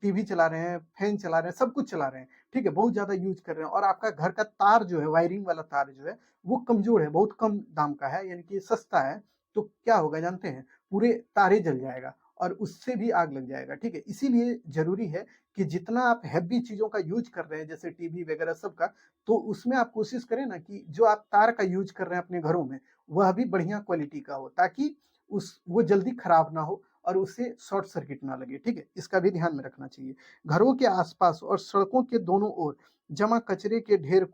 टीवी चला रहे हैं, फैन चला रहे हैं, सब कुछ चला रहे हैं, ठीक है? बहुत ज़्यादा यूज़ कर रहे हैं और आपका घर का तार जो है, वायरिंग वाला तार जो है, वो कमज़ोर है, बहुत कम दाम का है, यानी कि सस्ता है, तो क्या होगा जानते हैं? पूरे तार ही जल जाएगा और उससे भी आग लग जाएगा, ठीक है? इसीलिए ज़रूरी है कि जितना आप हेवी चीज़ों का यूज़ कर रहे हैं, जैसे टीवी वगैरह सब का, तो उसमें आप कोशिश करें ना कि जो आप तार का यूज़ कर रहे हैं अपने घरों में, वह भी बढ़िया क्वालिटी का हो, ताकि वो जल्दी खराब ना हो और उससे शॉर्ट सर्किट ना लगे, ठीक है? इसका भी ध्यान में रखना चाहिए। घरों के आस-पास और सड़कों के दोनों ओर जमा कचरे के ढेर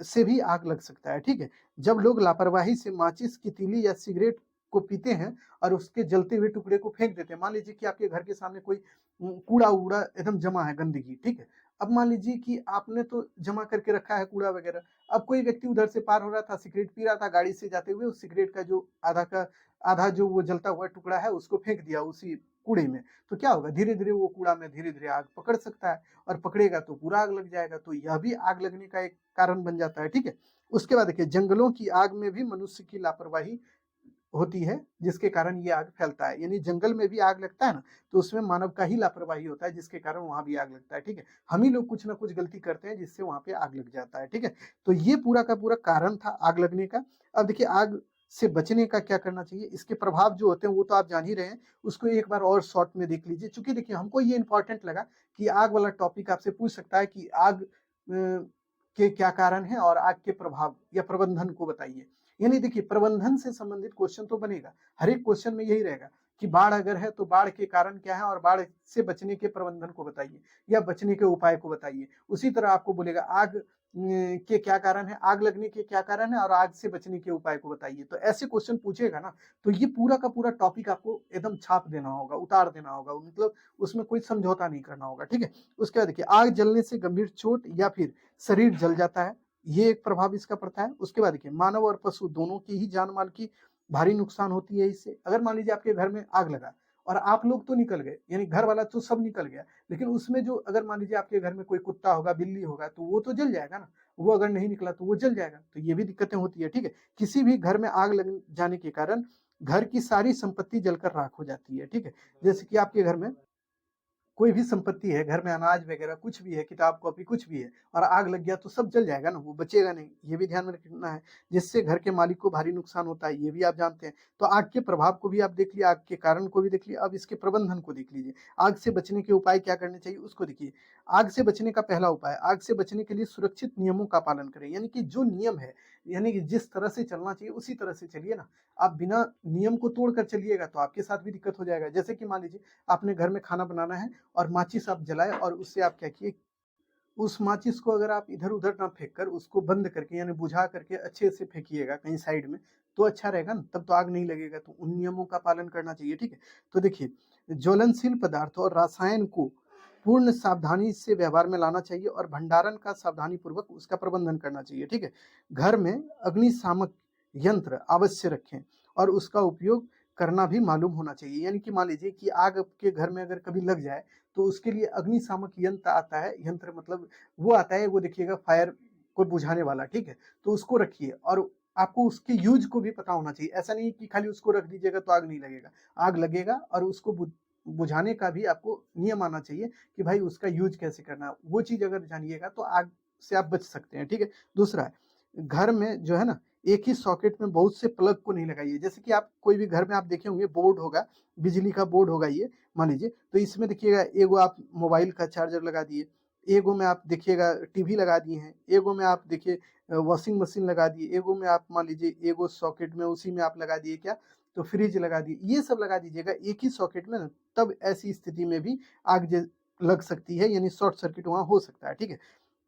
से भी आग लग सकता है, ठीक है? जब लोग लापरवाही से माचिस की तीली या सिगरेट को पीते हैं और उसके जलते हुए टुकड़े को फेंक देते हैं। मान लीजिए कि आपके घर के सामने कोई कूड़ा-वूड़ा एकदम जमा है, गंदगी, ठीक है? अब मान लीजिए कि आपने तो जमा करके रखा है कूड़ा वगैरह, अब कोई व्यक्ति उधर से पार हो रहा था, सिगरेट पी रहा था, गाड़ी से जाते हुए उस सिगरेट का जो आधा जो वो जलता हुआ टुकड़ा है उसको फेंक दिया उसी कूड़े में, तो क्या होगा, धीरे-धीरे वो कूड़ा में धीरे-धीरे आग पकड़ सकता है और पकड़ेगा तो पूरा आग लग जाएगा, तो यह भी आग लगने का एक कारण बन जाता है, ठीक है? उसके बाद देखिए, जंगलों की आग में भी मनुष्य की लापरवाही होती है, जिसके कारण ये आग फैलता है। यानी जंगल में भी आग लगता है ना, तो उसमें मानव का ही लापरवाही होता है, जिसके कारण वहाँ भी आग लगता है, ठीक है? हम ही लोग कुछ ना कुछ गलती करते हैं, जिससे वहाँ पे आग लग जाता है, ठीक है? तो ये पूरा का पूरा कारण था आग लगने का। अब देखिए, आग से बचने का क्या करना चाहिए? इसके प्रभाव जो होते हैं, वो तो आप जान ही रहे हैं। उसको एक बार और शॉर्ट में देख लीजिए। चूँकि देखिए, हमको ये इम्पोर्टेंट लगा कि आग वाला टॉपिक आपसे पूछ सकता है कि आग के क्या कारण है और आग के प्रभाव या प्रबंधन को बताइए। यानी देखिए, प्रबंधन से संबंधित क्वेश्चन तो बनेगा, हर एक क्वेश्चन में यही रहेगा कि बाढ़ अगर है तो बाढ़ के कारण क्या है और बाढ़ से बचने के प्रबंधन को बताइए या बचने के उपाय को बताइए। उसी तरह आपको बोलेगा आग के क्या कारण है, आग लगने के क्या कारण है और आग से बचने के उपाय को बताइए। तो ऐसे क्वेश्चन पूछेगा ना, तो ये पूरा का पूरा टॉपिक आपको एकदम छाप देना होगा, उतार देना होगा, मतलब उसमें कोई समझौता नहीं करना होगा, ठीक है। उसके बाद देखिए, आग जलने से गंभीर चोट या फिर शरीर जल जाता है, ये एक प्रभाव इसका पड़ता है। उसके बाद देखिए, मानव और पशु दोनों की ही जान माल की भारी नुकसान होती है इससे। अगर मान लीजिए आपके घर में आग लगा और आप लोग तो निकल गए, यानी घर वाला तो सब निकल गया, लेकिन उसमें जो अगर मान लीजिए आपके घर में कोई कुत्ता होगा, बिल्ली होगा, तो वो तो जल जाएगा ना, वो अगर नहीं निकला तो वो जल जाएगा। तो ये भी दिक्कतें होती है, ठीक है। किसी भी घर में आग लग जाने के कारण घर की सारी संपत्ति जलकर राख हो जाती है, ठीक है। जैसे कि आपके घर में कोई भी संपत्ति है, घर में अनाज वगैरह कुछ भी है, किताब कॉपी कुछ भी है, और आग लग गया तो सब जल जाएगा ना, वो बचेगा नहीं, ये भी ध्यान में रखना है। जिससे घर के मालिक को भारी नुकसान होता है, ये भी आप जानते हैं। तो आग के प्रभाव को भी आप देख लिया, आग के कारण को भी देख लिया, अब इसके प्रबंधन को देख लीजिए। आग से बचने के उपाय क्या करने चाहिए उसको देखिए। आग से बचने का पहला उपाय, आग से बचने के लिए सुरक्षित नियमों का पालन करें, यानी कि जो नियम है, यानी कि जिस तरह से चलना चाहिए उसी तरह से चलिए ना। आप बिना नियम को तोड़ कर चलिएगा तो आपके साथ भी दिक्कत हो जाएगा। जैसे कि मान लीजिए आपने घर में खाना बनाना है और माचिस आप जलाए और उससे आप क्या किए, उस माचिस को अगर आप इधर-उधर ना फेंक कर उसको बंद करके यानी बुझा करके अच्छे से फेंकिएगा कहीं साइड में, तो अच्छा रहेगा ना, तब तो आग नहीं लगेगा। तो उन नियमों का पालन करना चाहिए, ठीक है। तो देखिए, ज्वलनशील पदार्थ और रसायन को पूर्ण सावधानी से व्यवहार में लाना चाहिए और भंडारण का सावधानीपूर्वक उसका प्रबंधन करना चाहिए, ठीक है। घर में अग्निशामक यंत्र अवश्य रखें और उसका उपयोग करना भी मालूम होना चाहिए। यानी कि मान लीजिए कि आग आपके घर में अगर कभी लग जाए तो उसके लिए अग्निशामक यंत्र आता है, यंत्र मतलब वो आता है, वो देखिएगा फायर को बुझाने वाला, ठीक है। तो उसको रखिए और आपको उसके यूज को भी पता होना चाहिए। ऐसा नहीं कि खाली उसको रख दीजिएगा तो आग नहीं लगेगा, आग लगेगा और उसको बुझाने का भी आपको नियम आना चाहिए कि भाई उसका यूज कैसे करना है। वो चीज अगर जानिएगा तो आग से आप बच सकते हैं, ठीक है। दूसरा है, घर में जो है ना, एक ही सॉकेट में बहुत से प्लग को नहीं लगाइए। जैसे कि आप कोई भी घर में आप देखे होंगे बोर्ड होगा, बिजली का बोर्ड होगा, ये मान लीजिए, तो इसमें देखिएगा एगो आप मोबाइल का चार्जर लगा दिए, एगो में आप देखिएगा टीवी लगा दिए हैं, एगो में आप देखिए वॉशिंग मशीन लगा दिए, एगो में आप मान लीजिए एगो सॉकेट में उसी में आप लगा दिए क्या, तो फ्रिज लगा दिए। ये सब लगा दीजिएगा एक ही सॉकेट में ना, तब ऐसी स्थिति में भी आग लग सकती है, यानी शॉर्ट सर्किट वहां हो सकता है, ठीक है।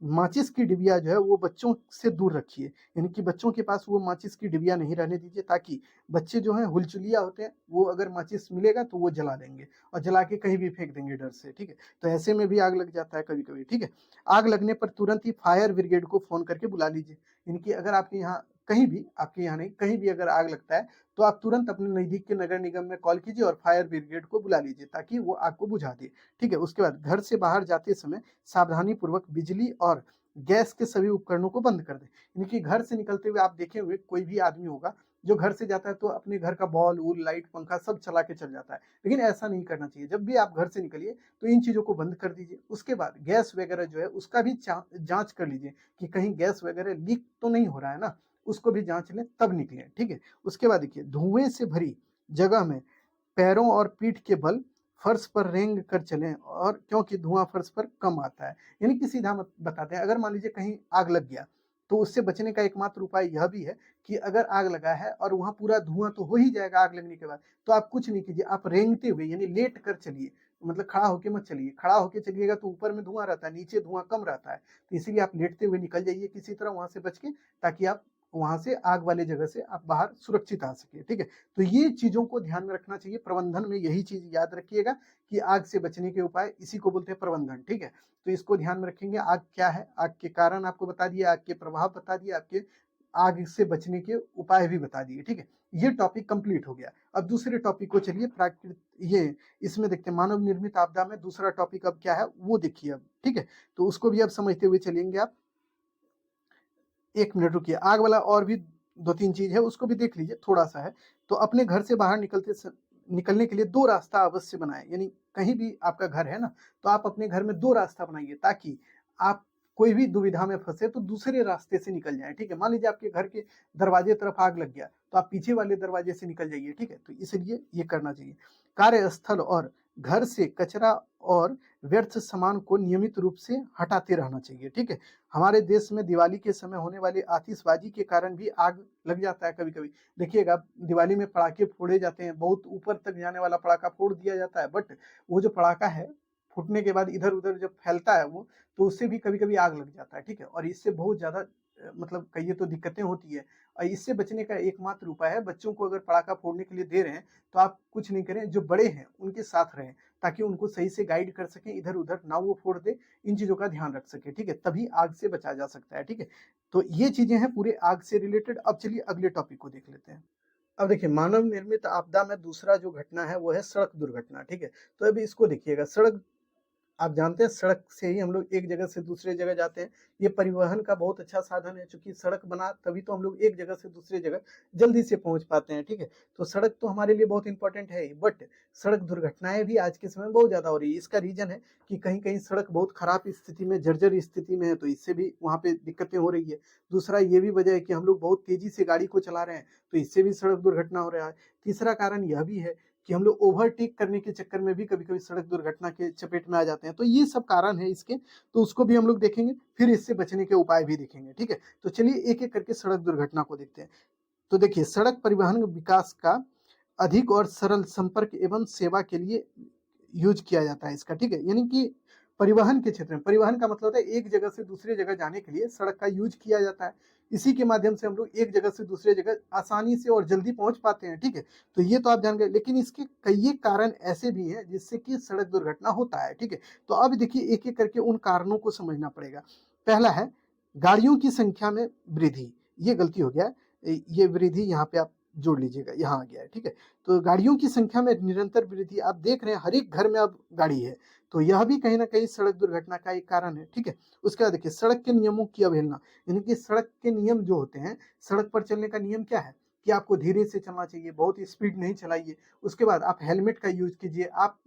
माचिस की डिबिया जो है वो बच्चों से दूर रखिए, यानी कि बच्चों के पास वो माचिस की डिबिया नहीं रहने दीजिए, ताकि बच्चे जो हैं हुलचुलिया होते हैं, वो अगर माचिस मिलेगा तो वो जला देंगे और जला के कहीं भी फेंक देंगे डर से, ठीक है। तो ऐसे में भी आग लग जाता है कभी कभी, ठीक है। आग लगने पर तुरंत ही फायर ब्रिगेड को फोन करके बुला लीजिए। यानी कि अगर आपके यहाँ कहीं भी, आपके यहाँ नहीं कहीं भी अगर आग लगता है तो आप तुरंत अपने नजदीक के नगर निगम में कॉल कीजिए और फायर ब्रिगेड को बुला लीजिए ताकि वो आग को बुझा दे, ठीक है। उसके बाद घर से बाहर जाते समय सावधानी पूर्वक बिजली और गैस के सभी उपकरणों को बंद कर दें। यानी कि घर से निकलते हुए आप देखे हुए कोई भी आदमी होगा जो घर से जाता है तो अपने घर का बॉल वूल लाइट पंखा सब चला के चल जाता है, लेकिन ऐसा नहीं करना चाहिए। जब भी आप घर से निकलिए तो इन चीजों को बंद कर दीजिए। उसके बाद गैस वगैरह जो है उसका भी जांच कर लीजिए कि कहीं गैस वगैरह लीक तो नहीं हो रहा है ना, उसको भी जांच लें तब निकले, ठीक है। उसके बाद देखिए, धुएं से भरी जगह में पैरों और पीठ के बल फर्श पर रेंग कर चलें, और क्योंकि धुआं फर्श पर कम आता है। यानी कि सीधा मत बताते हैं, अगर मान लीजिए कहीं आग लग गया तो उससे बचने का एकमात्र उपाय यह भी है कि अगर आग लगा है और वहां पूरा धुआं तो हो ही जाएगा आग लगने के बाद, तो आप कुछ नहीं कीजिए, आप रेंगते हुए यानी लेट कर चलिए, मतलब खड़ा होके मत चलिए। खड़ा होके चलिएगा तो ऊपर में धुआं रहता है, नीचे धुआं कम रहता है, तो इसीलिए आप लेटते हुए निकल जाइए किसी तरह वहां से बच के, ताकि आप वहां से आग वाले जगह से आप बाहर सुरक्षित आ सके, ठीक है। तो ये चीजों को ध्यान में रखना चाहिए। प्रबंधन में यही चीज याद रखिएगा कि आग से बचने के उपाय, इसी को बोलते हैं प्रबंधन, ठीक है। तो इसको ध्यान में रखेंगे। आग क्या है, आग के कारण आपको बता दिए, आग के प्रभाव बता दिए, आपके आग से बचने के उपाय भी बता दिए, ठीक है। ये टॉपिक कंप्लीट हो गया। अब दूसरे टॉपिक को चलिए, प्राकृतिक, ये इसमें देखते हैं मानव निर्मित आपदा में दूसरा टॉपिक अब क्या है वो देखिए अब, ठीक है। तो उसको भी अब समझते हुए चलेंगे आप। एक मिनट रुकिए, आग वाला और भी दो तीन चीज है उसको भी देख लीजिए, थोड़ा सा है। तो अपने घर से बाहर निकलने के लिए दो रास्ता अवश्य बनाए, यानी कहीं भी आपका घर है ना, तो आप अपने घर में दो रास्ता बनाइए ताकि आप कोई भी दुविधा में फंसे तो दूसरे रास्ते से निकल जाए, ठीक है। मान लीजिए आपके घर के दरवाजे तरफ आग लग गया तो आप पीछे वाले दरवाजे से निकल जाइए, ठीक है। तो इसलिए ये करना चाहिए। कार्यस्थल और घर से कचरा और व्यर्थ सामान को नियमित रूप से हटाते रहना चाहिए, ठीक है। हमारे देश में दिवाली के समय होने वाली आतिशबाजी के कारण भी आग लग जाता है कभी-कभी। देखिएगा दिवाली में पटाखे फोड़े जाते हैं, बहुत ऊपर तक जाने वाला पटाखा फोड़ दिया जाता है, बट वो जो पटाखा है, फूटने के बाद इधर-उधर जब फैलता है वो, तो उससे भी कभी-कभी आग लग जाता है, ठीक है। और इससे बहुत ज़्यादा मतलब कहिए तो दिक्कतें होती है। और इससे बचने का एकमात्र उपाय है, बच्चों को अगर पटाखा फोड़ने के लिए दे रहे हैं, तो आप कुछ नहीं करें, जो बड़े हैं उनके साथ रहें, ताकि उनको सही से गाइड कर सकें, इधर-उधर ना वो फोड़ दें, इन चीज़ों का ध्यान रख सकें, ठीक है? तभी आग से बचा जा सकता है, ठीक है? तो ये चीज़ें हैं पूरे आग से रिलेटेड। अब चलिए अगले टॉपिक को देख लेते हैं। अब देखिए मानव निर्मित आपदा में दूसरा जो घटना है वो है सड़क दुर्घटना, ठीक है? तो अभी इसको देखिएगा, सड़क आप जानते हैं सड़क से ही हम लोग एक जगह से दूसरे जगह जाते हैं। ये परिवहन का बहुत अच्छा साधन है, चूँकि सड़क बना तभी तो हम लोग एक जगह से दूसरी जगह जल्दी से पहुँच पाते हैं, ठीक है? तो सड़क तो हमारे लिए बहुत इम्पोर्टेंट है ही, बट सड़क दुर्घटनाएँ भी आज के समय में बहुत ज़्यादा हो रही है। इसका रीज़न है कि कहीं-कहीं सड़क बहुत खराब स्थिति में, जर्जर स्थिति में है, तो इससे भी वहाँ पे दिक्कतें हो रही है। दूसरा ये भी वजह है कि हम लोग बहुत तेज़ी से गाड़ी को चला रहे हैं, तो इससे भी सड़क दुर्घटना हो रहा है। तीसरा कारण यह भी है कि हम लोग ओवरटेक करने के चक्कर में भी कभी-कभी सड़क दुर्घटना के चपेट में आ जाते हैं। तो ये सब कारण है इसके, तो उसको भी हम लोग देखेंगे, फिर इससे बचने के उपाय भी देखेंगे, ठीक है? तो चलिए एक-एक करके सड़क दुर्घटना को देखते हैं। तो देखिए सड़क परिवहन विकास का अधिक और सरल संपर्क एवं सेवा के लिए यूज़ किया जाता है इसका, ठीक है? यानी कि परिवहन के क्षेत्र में, परिवहन का मतलब होता है एक जगह से दूसरी जगह जाने के लिए सड़क का यूज़ किया जाता है। इसी के माध्यम से हम लोग एक जगह से दूसरी जगह आसानी से और जल्दी पहुँच पाते हैं, ठीक है? तो ये तो आप जान गए, लेकिन इसके कई कारण ऐसे भी हैं जिससे कि सड़क दुर्घटना होता है, ठीक है? तो अब देखिए एक-एक करके उन कारणों को समझना पड़ेगा। पहला है गाड़ियों की संख्या में वृद्धि, ये गलती हो गया है। ये वृद्धि यहाँ पे आप जोड़ लीजिएगा, यहाँ आ गया है, ठीक है? तो गाड़ियों की संख्या में निरंतर वृद्धि आप देख रहे हैं, हर एक घर में अब गाड़ी है, तो यह भी कहीं न कहीं सड़क दुर्घटना का एक कारण है, ठीक है? उसके बाद देखिए सड़क के नियमों की अवहेलना, यानी कि सड़क के नियम जो होते हैं, सड़क पर चलने का नियम क्या है? कि आपको धीरे से चलना चाहिए, बहुत स्पीड नहीं चलाइए। उसके बाद आप हेलमेट का यूज़ कीजिए, आप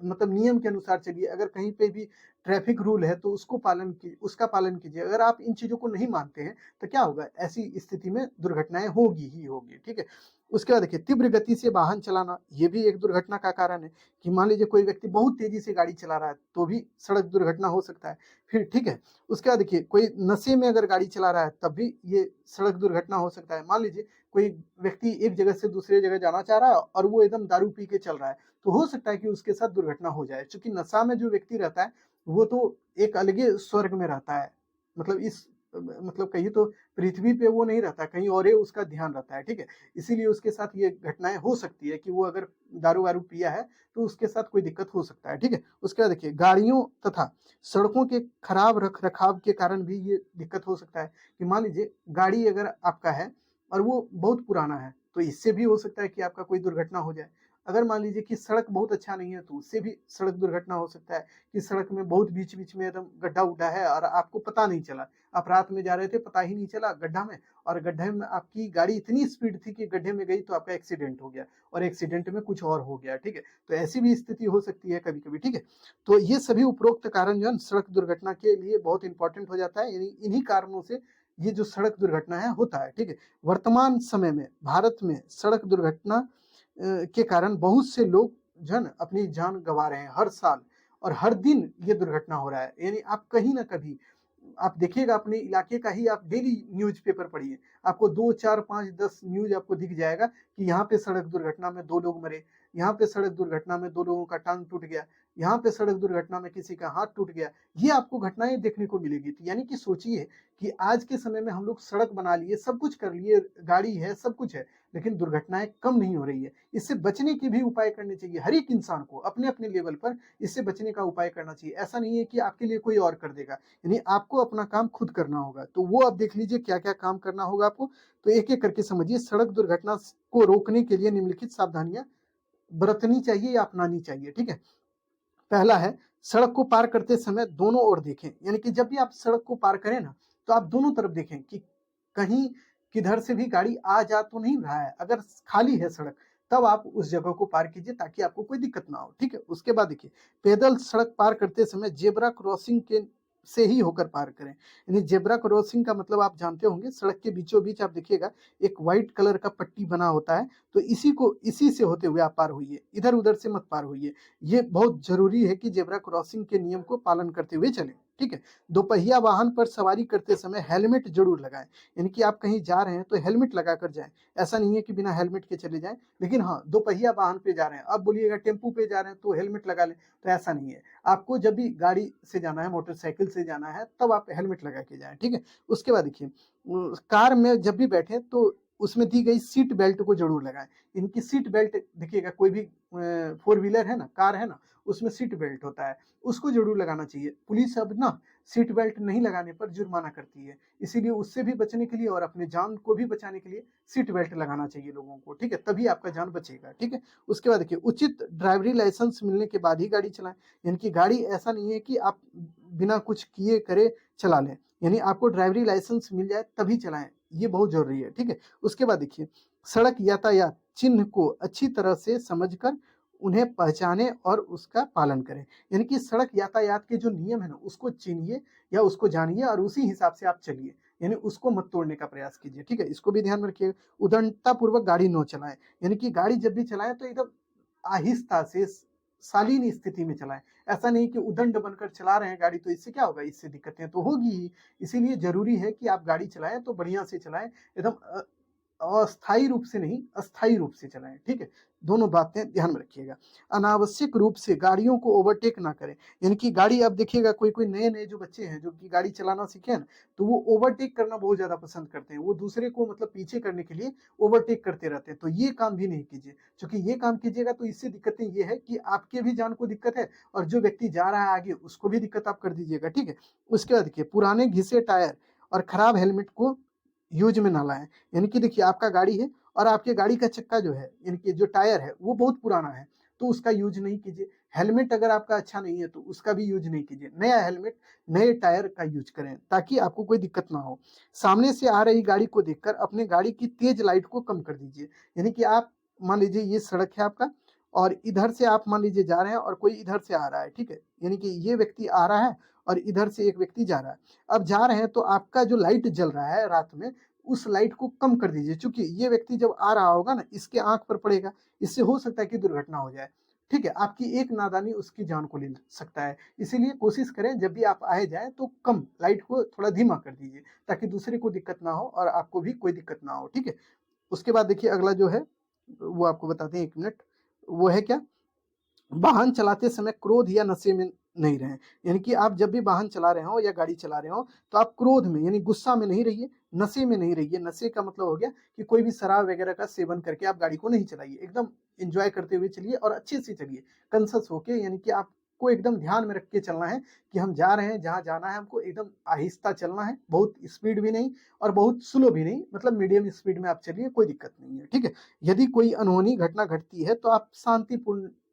मतलब नियम के अनुसार चलिए, अगर कहीं पे भी ट्रैफिक रूल है तो उसका पालन कीजिए। अगर आप इन चीज़ों को नहीं मानते हैं, तो क्या होगा? ऐसी स्थिति में दुर्घटनाएँ होगी ही होगी, ठीक है? उसके बाद देखिए तीव्र गति से वाहन चलाना, ये भी एक दुर्घटना का कारण है कि मान लीजिए कोई व्यक्ति बहुत तेज़ी से गाड़ी चला रहा है, तो भी सड़क दुर्घटना हो सकता है। फिर ठीक है, उसके बाद देखिए कोई नशे में अगर गाड़ी चला रहा है, तब भी ये सड़क दुर्घटना हो सकता है। मान लीजिए कोई व्यक्ति एक जगह से दूसरे जगह जाना चाह रहा है और वो एकदम दारू पी के चल रहा है, तो हो सकता है कि उसके साथ दुर्घटना हो जाए। चूँकि नशा में जो व्यक्ति रहता है, वो तो एक अलग ही स्वर्ग में रहता है। मतलब इस मतलब कहिए तो पृथ्वी पे वो नहीं रहता, कहीं और ही उसका ध्यान रहता है, ठीक है? इसीलिए उसके साथ ये घटनाएँ हो सकती है कि वो अगर दारू-वारू पिया है, तो उसके साथ कोई दिक्कत हो सकता है, ठीक है? उसके बाद देखिए गाड़ियों तथा सड़कों के खराब रख-रखाव के कारण भी ये दिक्कत हो सकता है कि मान लीजिए गाड़ी अगर आपका है और वो बहुत पुराना है, तो इससे भी हो सकता है कि आपका कोई दुर्घटना हो जाए। अगर मान लीजिए कि सड़क बहुत अच्छा नहीं है, तो उससे भी सड़क दुर्घटना हो सकता है कि सड़क में बहुत बीच-बीच में एकदम गड्ढा-उड्ढा है और आपको पता नहीं चला। आप रात में जा रहे थे, पता ही नहीं चला गड्ढा में, और गड्ढे में आपकी गाड़ी इतनी स्पीड थी कि गड्ढे में गई तो आपका एक्सीडेंट हो गया और एक्सीडेंट में कुछ और हो गया, ठीक है? तो ऐसी भी स्थिति हो सकती है कभी-कभी, ठीक है? तो ये सभी उपरोक्त कारण जो है सड़क दुर्घटना के लिए बहुत इम्पोर्टेंट हो जाता है, यानी इन्हीं कारणों से ये जो सड़क दुर्घटना है होता है, ठीक है? वर्तमान समय में भारत में सड़क दुर्घटना के कारण बहुत से लोग जो है ना अपनी जान गँवा रहे हैं हर साल, और हर दिन ये दुर्घटना हो रहा है। यानी आप कहीं न कभी आप देखिएगा अपने इलाके का ही आप डेली न्यूज़पेपर पढ़िए, आपको 2, 4, 5, 10 न्यूज़ आपको दिख जाएगा कि यहाँ पे सड़क दुर्घटना में 2 लोग मरे, यहाँ पे सड़क दुर्घटना में 2 लोगों का टाँग टूट गया, यहाँ पे सड़क दुर्घटना में किसी का हाथ टूट गया। ये आपको घटनाएँ देखने को मिलेगी। तो यानी कि सोचिए कि आज के समय में हम लोग सड़क बना लिए, सब कुछ कर लिए, गाड़ी है, सब कुछ है, लेकिन दुर्घटनाएँ कम नहीं हो रही है। इससे बचने के भी उपाय करने चाहिए हर एक इंसान को अपने-अपने लेवल पर, इससे बचने का उपाय करना चाहिए। ऐसा नहीं है कि आपके लिए कोई और कर देगा। यानी आपको अपना काम खुद करना होगा। तो वो आप देख लीजिए क्या-क्या काम करना होगा आपको। तो एक-एक करके समझिए सड़क दुर्घटना को रोकने के लिए निम्नलिखित सावधानियाँ बरतनी चाहिए या अपनानी चाहिए, ठीक है? पहला है सड़क को पार करते समय दोनों ओर देखें, यानी कि जब भी आप सड़क को पार करें ना, तो आप दोनों तरफ देखें कि कहीं किधर से भी गाड़ी आ जा तो नहीं रहा है। अगर खाली है सड़क, तब आप उस जगह को पार कीजिए ताकि आपको कोई दिक्कत ना हो, ठीक है? उसके बाद देखिए पैदल सड़क पार करते समय ज़ेब्रा क्रॉसिंग के से ही होकर पार करें। यानी जेब्रा क्रॉसिंग का मतलब आप जानते होंगे, सड़क के बीचों बीच आप देखिएगा एक व्हाइट कलर का पट्टी बना होता है, तो इसी से होते हुए आप पार होइए, इधर उधर से मत पार होइए। ये बहुत जरूरी है कि जेब्रा क्रॉसिंग के नियम को पालन करते हुए चलें, ठीक है। दोपहिया वाहन पर सवारी करते समय हेलमेट जरूर लगाएं। यानी कि आप कहीं जा रहे हैं तो हेलमेट लगा कर जाएं। ऐसा नहीं है कि बिना हेलमेट के चले जाएं, लेकिन हाँ, दोपहिया वाहन पे जा रहे हैं, अब बोलिएगा टेम्पू पे जा रहे हैं तो हेलमेट लगा लें, तो ऐसा नहीं है। आपको जब भी गाड़ी से जाना है, मोटरसाइकिल से जाना है, तब आप हेलमेट लगा के जाएं, ठीक है। उसके बाद देखिए, कार में जब भी बैठे तो उसमें दी गई सीट बेल्ट को जरूर लगाएं। इनकी सीट बेल्ट देखिएगा, कोई भी फोर व्हीलर है ना, कार है ना, उसमें सीट बेल्ट होता है, उसको जरूर लगाना चाहिए। पुलिस अब ना सीट बेल्ट नहीं लगाने पर जुर्माना करती है, इसीलिए उससे भी बचने के लिए और अपने जान को भी बचाने के लिए सीट बेल्ट लगाना चाहिए लोगों को, ठीक है, तभी आपका जान बचेगा, ठीक है। उसके बाद देखिए, उचित ड्राइवरी लाइसेंस मिलने के बाद ही गाड़ी चलाएं। यानी कि गाड़ी ऐसा नहीं है कि आप बिना कुछ किए करे चला लें, यानी आपको ड्राइवरी लाइसेंस मिल जाए तभी चलाएं, ये बहुत जरूरी है, ठीक है। उसके बाद देखिए, सड़क यातायात चिन्ह को अच्छी तरह से समझकर उन्हें पहचाने और उसका पालन करें। यानी कि सड़क यातायात के जो नियम है ना, उसको चिनिए या उसको जानिए और उसी हिसाब से आप चलिए, यानी उसको मत तोड़ने का प्रयास कीजिए, ठीक है। इसको भी ध्यान में रखिएगा। उदंडता पूर्वक गाड़ी न चलाएं। यानी कि गाड़ी जब भी चलाएं तो एकदम आहिस्ता से शालीन स्थिति में चलाएं। ऐसा नहीं कि उदंड बनकर चला रहे हैं गाड़ी, तो इससे क्या होगा, इससे दिक्कतें तो होगी ही। इसीलिए जरूरी है कि आप गाड़ी चलाएं तो बढ़िया से चलाएं, एकदम अस्थायी रूप से नहीं, अस्थायी रूप से चलाएं, ठीक है। दोनों बातें ध्यान में रखिएगा। अनावश्यक रूप से गाड़ियों को ओवरटेक ना करें। यानी कि गाड़ी आप देखिएगा, कोई कोई नए नए जो बच्चे हैं जो कि गाड़ी चलाना सीखे हैं ना, तो वो ओवरटेक करना बहुत ज्यादा पसंद करते हैं, वो दूसरे को मतलब पीछे करने के लिए ओवरटेक करते रहते हैं। तो ये काम भी नहीं कीजिए, क्योंकि ये काम कीजिएगा तो इससे दिक्कतें ये है कि आपके भी जान को दिक्कत है और जो व्यक्ति जा रहा है आगे उसको भी दिक्कत आप कर दीजिएगा, ठीक है। उसके बाद देखिए, पुराने घिसे टायर और खराब हेलमेट को यूज में ना लाएं। यानी कि देखिए, आपका गाड़ी है और आपके गाड़ी का चक्का जो है, यानी कि जो टायर है वो बहुत पुराना है, तो उसका यूज नहीं कीजिए। हेलमेट अगर आपका अच्छा नहीं है तो उसका भी यूज नहीं कीजिए। नया हेलमेट, नए टायर का यूज करें ताकि आपको कोई दिक्कत ना हो। सामने से आ रही गाड़ी को देखकर अपने गाड़ी की तेज लाइट को कम कर दीजिए। यानी कि आप मान लीजिए ये सड़क है आपका और इधर से आप मान लीजिए जा रहे हैं और कोई इधर से आ रहा है, ठीक है। यानी कि ये व्यक्ति आ रहा है और इधर से एक व्यक्ति जा रहा है। अब जा रहे हैं तो आपका जो लाइट जल रहा है रात में, उस लाइट को कम कर दीजिए, क्योंकि ये व्यक्ति जब आ रहा होगा ना, इसके आंख पर पड़ेगा, इससे हो सकता है कि दुर्घटना हो जाए, ठीक है। आपकी एक नादानी उसकी जान को ले सकता है। इसीलिए कोशिश करें जब भी आप आए जाए तो कम लाइट को थोड़ा धीमा कर दीजिए, ताकि दूसरे को दिक्कत ना हो और आपको भी कोई दिक्कत ना हो, ठीक है। उसके बाद देखिए, अगला जो है वो आपको बताते हैं, 1 मिनट। वो है क्या, वाहन चलाते समय क्रोध या नशे में नहीं रहें। यानी कि आप जब भी वाहन चला रहे हो या गाड़ी चला रहे हो तो आप क्रोध में यानी गुस्सा में नहीं रहिए, नशे में नहीं रहिए। नशे का मतलब हो गया कि कोई भी शराब वगैरह का सेवन करके आप गाड़ी को नहीं चलाइए, एकदम एंजॉय करते हुए चलिए और अच्छे से चलिए, कंसस होके। यानी कि आपको एकदम ध्यान में रख के चलना है कि हम जा रहे हैं जहाँ जाना है, हमको एकदम आहिस्ता चलना है, बहुत स्पीड भी नहीं और बहुत स्लो भी नहीं, मतलब मीडियम स्पीड में आप चलिए, कोई दिक्कत नहीं है, ठीक है। यदि कोई अनहोनी घटना घटती है तो आप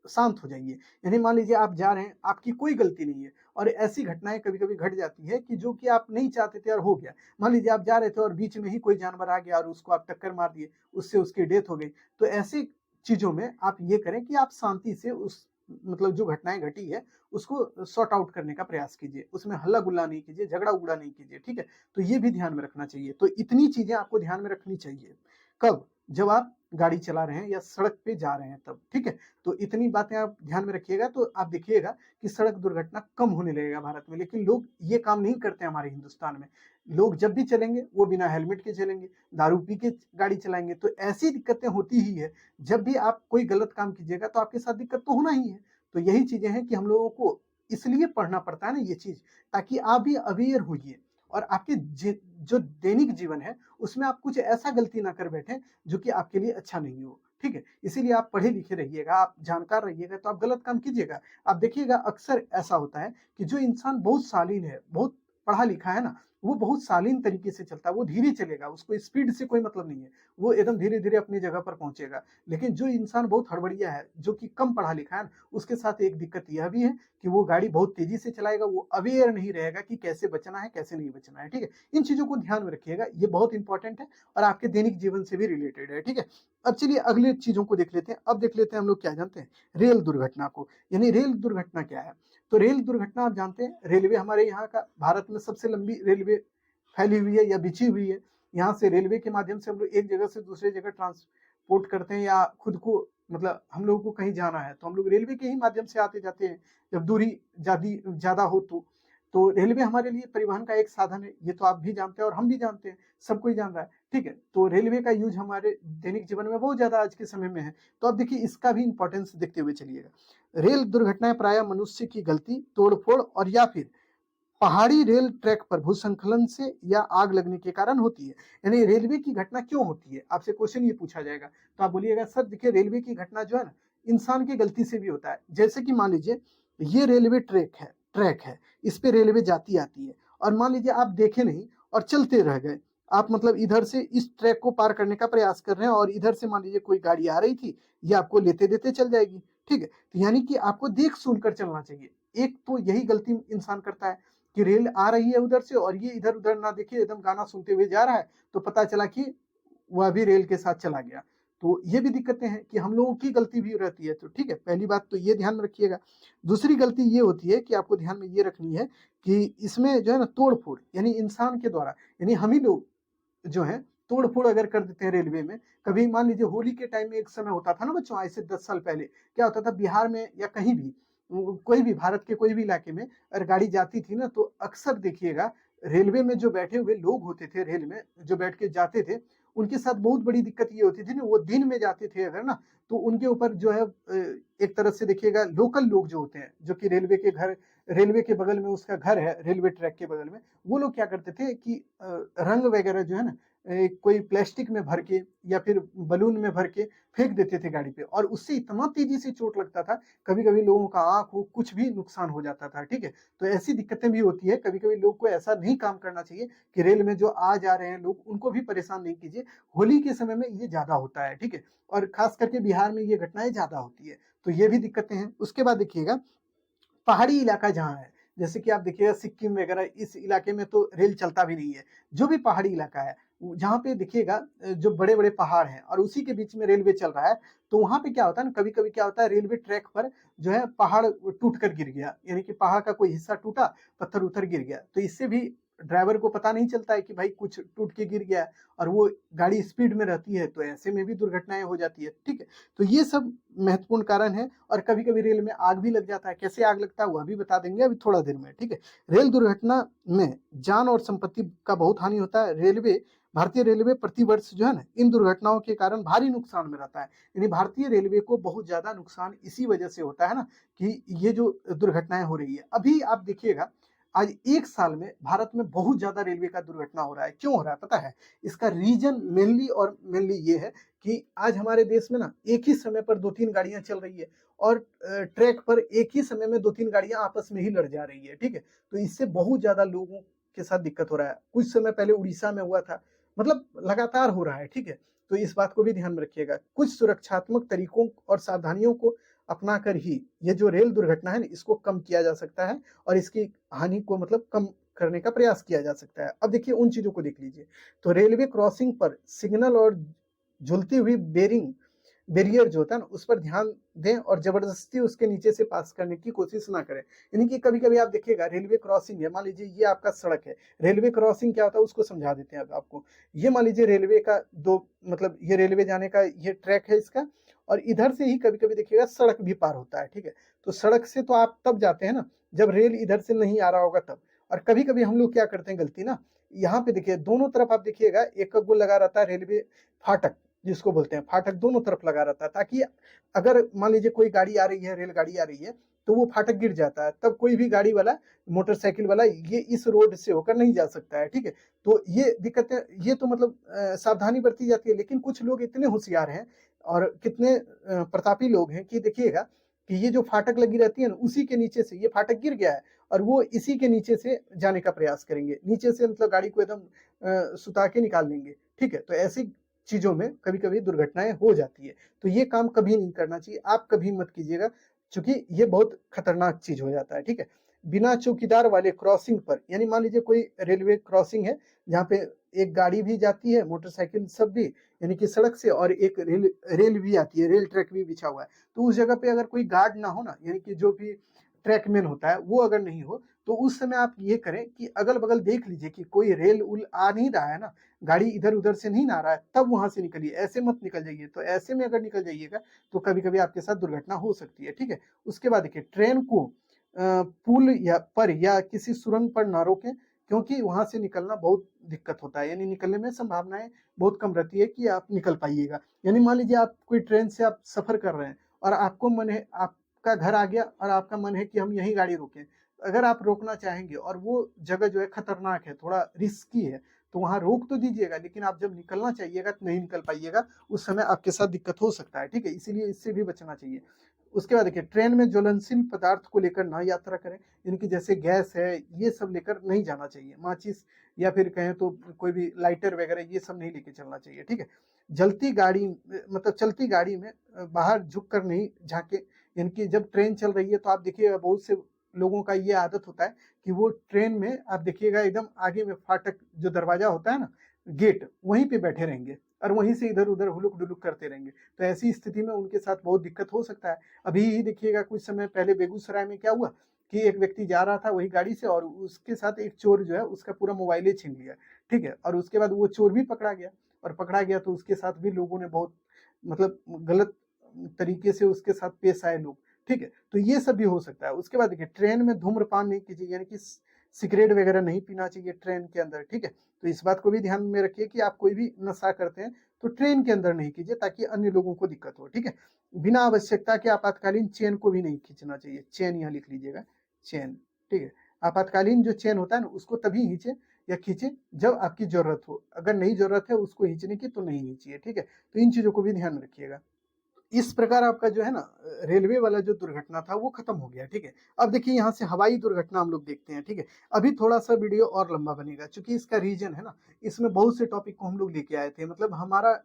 शांत हो जाइए। यानी मान लीजिए आप जा रहे हैं, आपकी कोई गलती नहीं है और ऐसी घटनाएं कभी कभी घट जाती है कि जो कि आप नहीं चाहते थे और हो गया। मान लीजिए आप जा रहे थे और बीच में ही कोई जानवर आ गया और उसको आप टक्कर मार दिए, उससे उसकी डेथ हो गई। तो ऐसी चीजों में आप ये करें कि आप शांति से उस मतलब जो घटनाएं घटी है उसको सॉर्ट आउट करने का प्रयास कीजिए, उसमें हल्ला गुल्ला नहीं कीजिए, झगड़ा उगड़ा नहीं कीजिए, ठीक है। तो ये भी ध्यान में रखना चाहिए। तो इतनी चीजें आपको ध्यान में रखनी चाहिए। कब, जब आप गाड़ी चला रहे हैं या सड़क पे जा रहे हैं तब, ठीक है। तो इतनी बातें आप ध्यान में रखिएगा तो आप देखिएगा कि सड़क दुर्घटना कम होने लगेगा भारत में। लेकिन लोग ये काम नहीं करते हमारे हिंदुस्तान में। लोग जब भी चलेंगे वो बिना हेलमेट के चलेंगे, दारू पी के गाड़ी चलाएंगे, तो ऐसी दिक्कतें होती ही है। जब भी आप कोई गलत काम कीजिएगा तो आपके साथ दिक्कत तो होना ही है। तो यही चीजें हैं कि हम लोगों को इसलिए पढ़ना पड़ता है ना ये चीज, ताकि आप भी अवेयर होइए और आपके जो दैनिक जीवन है उसमें आप कुछ ऐसा गलती ना कर बैठे जो कि आपके लिए अच्छा नहीं हो, ठीक है। इसीलिए आप पढ़े लिखे रहिएगा, आप जानकार रहिएगा, तो आप गलत काम कीजिएगा। आप देखिएगा अक्सर ऐसा होता है कि जो इंसान बहुत शालीन है, बहुत पढ़ा लिखा है ना, वो बहुत शालीन तरीके से चलता है, वो धीरे चलेगा, उसको स्पीड से कोई मतलब नहीं है, वो एकदम धीरे धीरे अपनी जगह पर पहुंचेगा। लेकिन जो इंसान बहुत हड़बड़िया है, जो कि कम पढ़ा लिखा है, उसके साथ एक दिक्कत यह भी है कि वो गाड़ी बहुत तेजी से चलाएगा, वो अवेयर नहीं रहेगा कि कैसे बचना है कैसे नहीं बचना है, ठीक है। इन चीजों को ध्यान में रखिएगा, ये बहुत इंपॉर्टेंट है और आपके दैनिक जीवन से भी रिलेटेड है, ठीक है। अब चलिए अगले चीजों को देख लेते हैं। अब देख लेते हैं हम लोग क्या जानते हैं, रेल दुर्घटना को। यानी रेल दुर्घटना क्या है, तो रेल दुर्घटना आप जानते हैं, रेलवे हमारे यहाँ का भारत में सबसे लंबी रेलवे फैली हुई है या बिछी हुई है। यहाँ से रेलवे के माध्यम से हम लोग एक जगह से दूसरे जगह ट्रांसपोर्ट करते हैं, या खुद को मतलब हम लोगों को कहीं जाना है तो हम लोग रेलवे के ही माध्यम से आते जाते हैं, जब दूरी ज्यादा हो तो रेलवे हमारे लिए परिवहन का एक साधन है। ये तो आप भी जानते हैं और हम भी जानते हैं, सब कोई जान रहा है, ठीक है। तो रेलवे का यूज हमारे दैनिक जीवन में बहुत ज्यादा आज के समय में है। तो अब देखिए इसका भी इंपॉर्टेंस देखते हुए चलिएगा। रेल दुर्घटनाएं प्रायः मनुष्य की गलती, तोड़फोड़ और या फिर पहाड़ी रेल ट्रैक पर भूस्खलन से या आग लगने के कारण होती है। यानी रेलवे की घटना क्यों होती है, आपसे क्वेश्चन ये पूछा जाएगा तो आप बोलिएगा सर देखिए रेलवे की घटना जो है ना इंसान की गलती से भी होता है। जैसे कि मान लीजिए ये रेलवे ट्रैक है, इस पे रेलवे जाती आती है और मान लीजिए आप देखे नहीं और चलते रह गए। आप मतलब इधर से इस ट्रैक को पार करने का प्रयास कर रहे हैं और इधर से मान लीजिए कोई गाड़ी आ रही थी, ये आपको लेते देते चल जाएगी, ठीक है। तो यानी कि आपको देख सुन कर चलना चाहिए। एक तो यही गलती इंसान करता है कि रेल आ रही है उधर से और ये इधर उधर ना देखिए, एकदम गाना सुनते हुए जा रहा है, तो पता चला कि वह भी रेल के साथ चला गया। तो ये भी दिक्कतें हैं कि हम लोगों की गलती भी रहती है। तो ठीक है, पहली बात तो ये ध्यान में रखिएगा। दूसरी गलती ये होती है कि आपको ध्यान में ये रखनी है कि इसमें जो है ना तोड़ फोड़, यानी इंसान के द्वारा, यानी हम ही लोग जो है तोड़ फोड़ अगर कर देते हैं रेलवे में। कभी मान लीजिए होली के टाइम में एक समय होता था ना बच्चों, आज से 10 साल पहले क्या होता था बिहार में या कहीं भी, कोई भी भारत के कोई भी इलाके में अगर गाड़ी जाती थी ना तो अक्सर देखिएगा रेलवे में जो बैठे हुए लोग होते थे, रेल में जो बैठ के जाते थे, उनके साथ बहुत बड़ी दिक्कत ये होती थी ना, वो दिन में जाते थे अगर ना, तो उनके ऊपर जो है एक तरह से देखिएगा लोकल लोग जो होते हैं, जो कि रेलवे के बगल में उसका घर है, रेलवे ट्रैक के बगल में, वो लोग क्या करते थे कि रंग वगैरह जो है ना कोई प्लास्टिक में भर के या फिर बलून में भर के फेंक देते थे गाड़ी पे, और उससे इतना तेजी से चोट लगता था, कभी कभी लोगों का आंख हो कुछ भी नुकसान हो जाता था, ठीक है। तो ऐसी दिक्कतें भी होती है। कभी कभी लोग को ऐसा नहीं काम करना चाहिए कि रेल में जो आ जा रहे हैं लोग उनको भी परेशान नहीं कीजिए। होली के समय में ये ज्यादा होता है, ठीक है, और खास करके बिहार में ये घटनाएं ज्यादा होती है। तो ये भी दिक्कतें हैं। उसके बाद देखिएगा पहाड़ी इलाका जहाँ है, जैसे कि आप देखिएगा सिक्किम वगैरह, इस इलाके में तो रेल चलता भी नहीं है। जो भी पहाड़ी इलाका है जहाँ पे देखिएगा जो बड़े बड़े पहाड़ हैं और उसी के बीच में रेलवे चल रहा है, तो वहां पे क्या होता है ना, कभी कभी क्या होता है रेलवे ट्रैक पर जो है पहाड़ टूट कर गिर गया, यानी कि पहाड़ का कोई हिस्सा टूटा, पत्थर उतर गिर गया, तो इससे भी ड्राइवर को पता नहीं चलता है कि भाई कुछ टूट के गिर गया है, और वो गाड़ी स्पीड में रहती है, तो ऐसे में भी दुर्घटनाएं हो जाती है, ठीक है। तो ये सब महत्वपूर्ण कारण है। और कभी कभी रेल में आग भी लग जाता है। कैसे आग लगता है वह भी बता देंगे अभी थोड़ा देर में, ठीक है। रेल दुर्घटना में जान और संपत्ति का बहुत हानि होता है। भारतीय रेलवे प्रति वर्ष जो है ना इन दुर्घटनाओं के कारण भारी नुकसान में रहता है। यानी भारतीय रेलवे को बहुत ज्यादा नुकसान इसी वजह से होता है ना कि ये जो दुर्घटनाएं हो रही है। अभी आप देखिएगा आज एक साल में भारत में बहुत ज्यादा रेलवे का दुर्घटना हो रहा है। क्यों हो रहा है पता है? इसका रीजन मेनली ये है कि आज हमारे देश में ना एक ही समय पर 2-3 गाड़ियां चल रही है, और ट्रैक पर एक ही समय में 2-3 गाड़ियां आपस में ही लड़ जा रही है, ठीक है। तो इससे बहुत ज्यादा लोगों के साथ दिक्कत हो रहा है। कुछ समय पहले उड़ीसा में हुआ था, मतलब लगातार हो रहा है, ठीक है। तो इस बात को भी ध्यान में रखिएगा। कुछ सुरक्षात्मक तरीकों और सावधानियों को अपना कर ही ये जो रेल दुर्घटना है ना इसको कम किया जा सकता है, और इसकी हानि को मतलब कम करने का प्रयास किया जा सकता है। अब देखिए उन चीजों को देख लीजिए। तो रेलवे क्रॉसिंग पर सिग्नल और झुलती हुई बैरियर जो होता है ना उस पर ध्यान दें, और जबरदस्ती उसके नीचे से पास करने की कोशिश ना करें। यानी कि कभी कभी आप देखिएगा रेलवे क्रॉसिंग है, मान लीजिए ये आपका सड़क है, रेलवे क्रॉसिंग क्या होता है उसको समझा देते हैं अब आपको। ये मान लीजिए रेलवे का दो मतलब ये रेलवे जाने का ये ट्रैक है इसका, और इधर से ही कभी कभी देखिएगा सड़क भी पार होता है, ठीक है। तो सड़क से तो आप तब जाते हैं ना जब रेल इधर से नहीं आ रहा होगा तब। और कभी कभी हम लोग क्या करते हैं गलती ना, यहाँ पे देखिए दोनों तरफ आप देखिएगा एक गोल लगा रहता है रेलवे फाटक, जिसको बोलते हैं फाटक, दोनों तरफ लगा रहता है, ताकि अगर मान लीजिए कोई गाड़ी आ रही है, रेलगाड़ी आ रही है, तो वो फाटक गिर जाता है, तब कोई भी गाड़ी वाला, मोटरसाइकिल वाला ये इस रोड से होकर नहीं जा सकता है, ठीक है। तो ये दिक्कतें, ये तो मतलब सावधानी बरती जाती है। लेकिन कुछ लोग इतने होशियार हैं और कितने प्रतापी लोग हैं कि देखिएगा कि ये जो फाटक लगी रहती है ना उसी के नीचे से ये फाटक गिर गया है, और वो इसी के नीचे से जाने का प्रयास करेंगे, नीचे से मतलब गाड़ी को एकदम सुता के निकाल लेंगे, ठीक है। तो ऐसी चीजों में कभी कभी दुर्घटनाएं हो जाती है। तो ये काम कभी नहीं करना चाहिए, आप कभी मत कीजिएगा, क्योंकि ये बहुत खतरनाक चीज हो जाता है, ठीक है। बिना चौकीदार वाले क्रॉसिंग पर, यानी मान लीजिए कोई रेलवे क्रॉसिंग है जहाँ पे एक गाड़ी भी जाती है, मोटरसाइकिल सब भी, यानी कि सड़क से, और एक रेल भी आती है, रेल ट्रैक भी बिछा हुआ है, तो उस जगह पे अगर कोई गार्ड ना हो ना, यानी कि जो भी ट्रैकमैन होता है वो अगर नहीं हो, तो उस समय आप ये करें कि अगल बगल देख लीजिए कि कोई रेल उल आ नहीं रहा है ना, गाड़ी इधर उधर से नहीं ना आ रहा है, तब वहां से निकलिए, ऐसे मत निकल जाइए। तो ऐसे में अगर निकल जाइएगा तो कभी कभी आपके साथ दुर्घटना हो सकती है, ठीक है। उसके बाद देखिए, ट्रेन को पुल या किसी सुरंग पर ना रोकें, क्योंकि वहां से निकलना बहुत दिक्कत होता है, यानी निकलने में संभावनाएं बहुत कम रहती है कि आप निकल पाइएगा। यानी मान लीजिए आप कोई ट्रेन से आप सफर कर रहे हैं और आपको मन है, आपका घर आ गया और आपका मन है कि हम यहीं गाड़ी रोकें, अगर आप रोकना चाहेंगे और वो जगह जो है खतरनाक है, थोड़ा रिस्की है, तो वहां रोक तो दीजिएगा, लेकिन आप जब निकलना चाहिएगा तो नहीं निकल पाइएगा, उस समय आपके साथ दिक्कत हो सकता है, ठीक है। इसीलिए इससे भी बचना चाहिए। उसके बाद देखिए, ट्रेन में ज्वलनशील पदार्थ को लेकर ना यात्रा करें, इनकी जैसे गैस है ये सब लेकर नहीं जाना चाहिए, माचिस या फिर कहें तो कोई भी लाइटर वगैरह ये सब नहीं लेके चलना चाहिए, ठीक है। जलती गाड़ी मतलब चलती गाड़ी में बाहर झुक कर नहीं झांके, यानी कि जब ट्रेन चल रही है तो आप देखिएगा बहुत से लोगों का ये आदत होता है कि वो ट्रेन में आप देखिएगा एकदम आगे में फाटक जो दरवाजा होता है ना, गेट, वहीं पे बैठे रहेंगे और वहीं से इधर उधर हुलुक डुलुक करते रहेंगे। तो ऐसी स्थिति में उनके साथ बहुत दिक्कत हो सकता है। अभी ही देखिएगा कुछ समय पहले बेगूसराय में क्या हुआ कि एक व्यक्ति जा रहा था वही गाड़ी से और उसके साथ एक चोर जो है उसका पूरा मोबाइल छीन लिया, ठीक है। और उसके बाद वो चोर भी पकड़ा गया, और पकड़ा गया तो उसके साथ भी लोगों ने बहुत मतलब गलत तरीके से उसके साथ पेश आए लोग, ठीक है। तो ये सब भी हो सकता है। उसके बाद देखिए, ट्रेन में धूम्रपान नहीं कीजिए, यानी कि सिगरेट वगैरह नहीं पीना चाहिए ट्रेन के अंदर, ठीक है। तो इस बात को भी ध्यान में रखिए कि आप कोई भी नशा करते हैं तो ट्रेन के अंदर नहीं कीजिए, ताकि अन्य लोगों को दिक्कत हो, ठीक है। बिना आवश्यकता के आपातकालीन चेन को भी नहीं खींचना चाहिए, चेन यहाँ लिख लीजिएगा, चेन, ठीक है। आपातकालीन जो चेन होता है ना, उसको तभी खींचे या खींचे जब आपकी जरूरत हो, अगर नहीं जरूरत है उसको खींचने की तो नहीं खींचिए, ठीक है। तो इन चीजों को भी ध्यान रखिएगा। इस प्रकार आपका जो है ना रेलवे वाला जो दुर्घटना था वो खत्म हो गया, ठीक है। अब देखिए, यहाँ से हवाई दुर्घटना हम लोग देखते हैं, ठीक है। अभी थोड़ा सा वीडियो और लंबा बनेगा, क्योंकि इसका रीजन है ना, इसमें बहुत से टॉपिक को हम लोग लेके आए थे, मतलब हमारा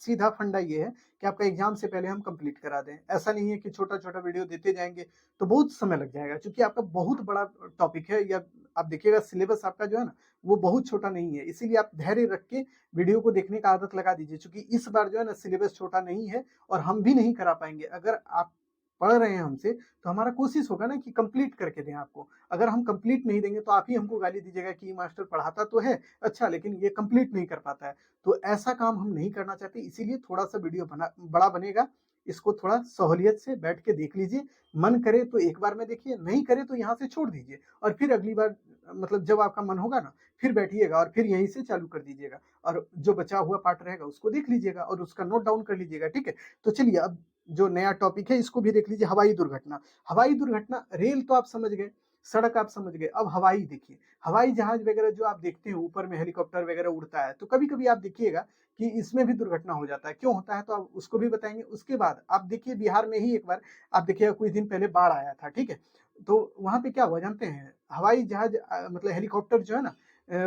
सीधा फंडा ये है कि आपका एग्जाम से पहले हम कंप्लीट करा दें। ऐसा नहीं है कि छोटा छोटा वीडियो देते जाएंगे तो बहुत समय लग जाएगा, क्योंकि आपका बहुत बड़ा टॉपिक है, या आप देखिएगा सिलेबस आपका जो है ना वो बहुत छोटा नहीं है। इसीलिए आप धैर्य रख के वीडियो को देखने का आदत लगा दीजिए, क्योंकि इस बार जो है ना सिलेबस छोटा नहीं है और हम भी नहीं करा पाएंगे। अगर आप पढ़ रहे हैं हमसे तो हमारा कोशिश होगा ना कि कंप्लीट करके दें आपको। अगर हम कंप्लीट नहीं देंगे तो आप ही हमको गाली दीजिएगा कि मास्टर पढ़ाता तो है अच्छा, लेकिन ये कंप्लीट नहीं कर पाता है। तो ऐसा काम हम नहीं करना चाहते, इसीलिए थोड़ा सा वीडियो बड़ा बनेगा। इसको थोड़ा सहूलियत से बैठ के देख लीजिए, मन करे तो एक बार में देखिए, नहीं करे तो यहाँ से छोड़ दीजिए, और फिर अगली बार मतलब जब आपका मन होगा ना फिर बैठिएगा और फिर यहीं से चालू कर दीजिएगा, और जो बचा हुआ पार्ट रहेगा उसको देख लीजिएगा और उसका नोट डाउन कर लीजिएगा, ठीक है। तो चलिए, अब जो नया टॉपिक है इसको भी देख लीजिए, हवाई दुर्घटना। हवाई दुर्घटना, रेल तो आप समझ गए, सड़क आप समझ गए, अब हवाई देखिए। हवाई जहाज वगैरह जो आप देखते हैं ऊपर में हेलीकॉप्टर वगैरह उड़ता है, तो कभी कभी आप देखिएगा कि इसमें भी दुर्घटना हो जाता है। क्यों होता है तो आप उसको भी बताएंगे। उसके बाद आप देखिए, बिहार में ही एक बार आप देखिएगा कुछ दिन पहले बाढ़ आया था, ठीक है। तो वहां पे क्या हुआ जानते हैं, हवाई जहाज मतलब हेलीकॉप्टर जो है ना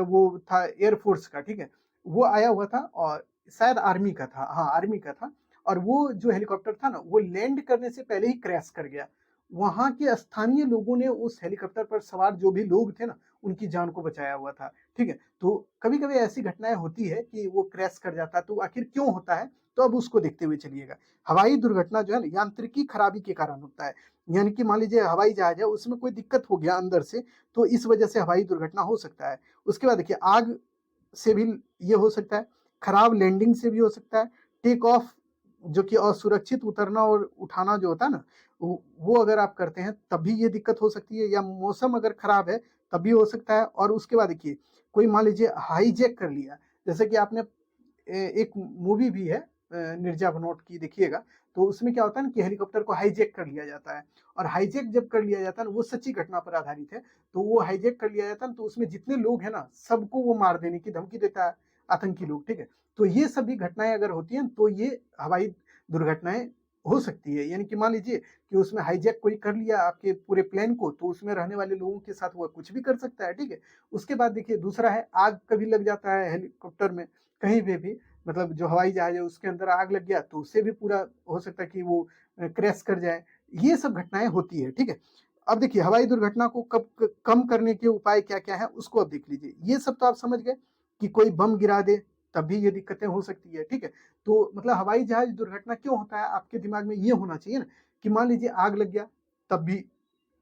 वो था एयरफोर्स का, ठीक है। वो आया हुआ था और शायद आर्मी का था, हाँ आर्मी का था। और वो जो हेलीकॉप्टर था ना वो लैंड करने से पहले ही क्रैश कर गया। वहां के स्थानीय लोगों ने उस हेलीकॉप्टर पर सवार जो भी लोग थे ना उनकी जान को बचाया हुआ था, ठीक है। तो कभी कभी ऐसी घटनाएं होती है कि वो क्रैश कर जाता है, तो आखिर क्यों होता है तो अब उसको देखते हुए चलिएगा। हवाई दुर्घटना जो है ना यांत्रिकी खराबी के कारण होता है, यानी कि मान लीजिए हवाई जहाज है उसमें कोई दिक्कत हो गया अंदर से, तो इस वजह से हवाई दुर्घटना हो सकता है। उसके बाद देखिए, आग से भी ये हो सकता है, खराब लैंडिंग से भी हो सकता है, टेक ऑफ जो कि असुरक्षित उतरना और उठाना जो होता है ना वो अगर आप करते हैं तब भी ये दिक्कत हो सकती है, या मौसम अगर खराब है तब भी हो सकता है। और उसके बाद देखिए, कोई मान लीजिए हाईजैक कर लिया, जैसे कि आपने एक मूवी भी है निर्जा भनोट की, देखिएगा। तो उसमें क्या होता है ना कि हेलीकॉप्टर को हाईजैक कर लिया जाता है, और हाईजैक जब कर लिया जाता है ना, वो सच्ची घटना पर आधारित है। तो वो हाईजैक कर लिया जाता है तो उसमें जितने लोग हैं ना सबको वो मार देने की धमकी देता है, आतंकी लोग, ठीक है। तो ये सभी घटनाएं अगर होती हैं तो ये हवाई दुर्घटनाएं हो सकती है। यानी कि मान लीजिए कि उसमें हाईजैक कोई कर लिया आपके पूरे प्लेन को, तो उसमें रहने वाले लोगों के साथ वो कुछ भी कर सकता है, ठीक है। उसके बाद देखिए, दूसरा है आग कभी लग जाता है हेलीकॉप्टर में, कहीं पे भी मतलब जो हवाई जहाज है उसके अंदर आग लग गया तो उससे भी पूरा हो सकता है कि वो क्रैश कर जाए। ये सब घटनाएं होती है, ठीक है। अब देखिए, हवाई दुर्घटना को कम करने के उपाय क्या क्या है उसको अब देख लीजिए। ये सब तो आप समझ गए कि कोई बम गिरा दे तब भी ये दिक्कतें हो सकती है, ठीक है। तो मतलब हवाई जहाज दुर्घटना क्यों होता है आपके दिमाग में ये होना चाहिए ना कि मान लीजिए आग लग गया तब भी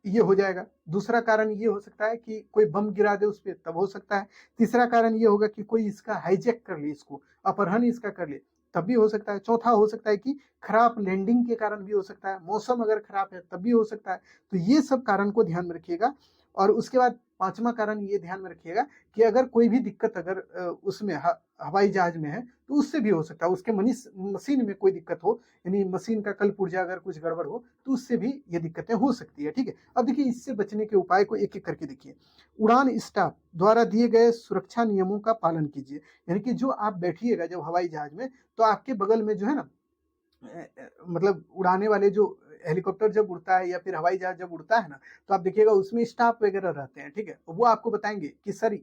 ये हो जाएगा। दूसरा कारण ये हो सकता है कि कोई बम गिरा दे उस पे, तब हो सकता है। तीसरा कारण ये होगा कि कोई इसका हाईजैक कर ले, इसको अपहरण इसका कर ले, तब भी हो सकता है। चौथा हो सकता है कि खराब लैंडिंग के कारण भी हो सकता है, मौसम अगर खराब है तब भी हो सकता है। तो ये सब कारण को ध्यान में रखिएगा। और उसके बाद पांचवा कारण ये ध्यान में रखिएगा कि अगर कोई भी दिक्कत अगर उसमें हवाई जहाज में है तो उससे भी हो सकता है, उसके मशीन में कोई दिक्कत हो, यानी मशीन का कल पुर्जा अगर कुछ गड़बड़ हो तो उससे भी ये दिक्कतें हो सकती है। ठीक है, अब देखिए इससे बचने के उपाय को एक एक करके देखिए। उड़ान स्टाफ द्वारा दिए गए सुरक्षा नियमों का पालन कीजिए। यानी कि जो आप बैठिएगा जब हवाई जहाज में, तो आपके बगल में जो है ना, मतलब उड़ाने वाले जो हेलीकॉप्टर जब उड़ता है या फिर हवाई जहाज जब उड़ता है ना, तो आप देखिएगा उसमें स्टाफ वगैरह रहते हैं। ठीक है, वो आपको बताएंगे कि सर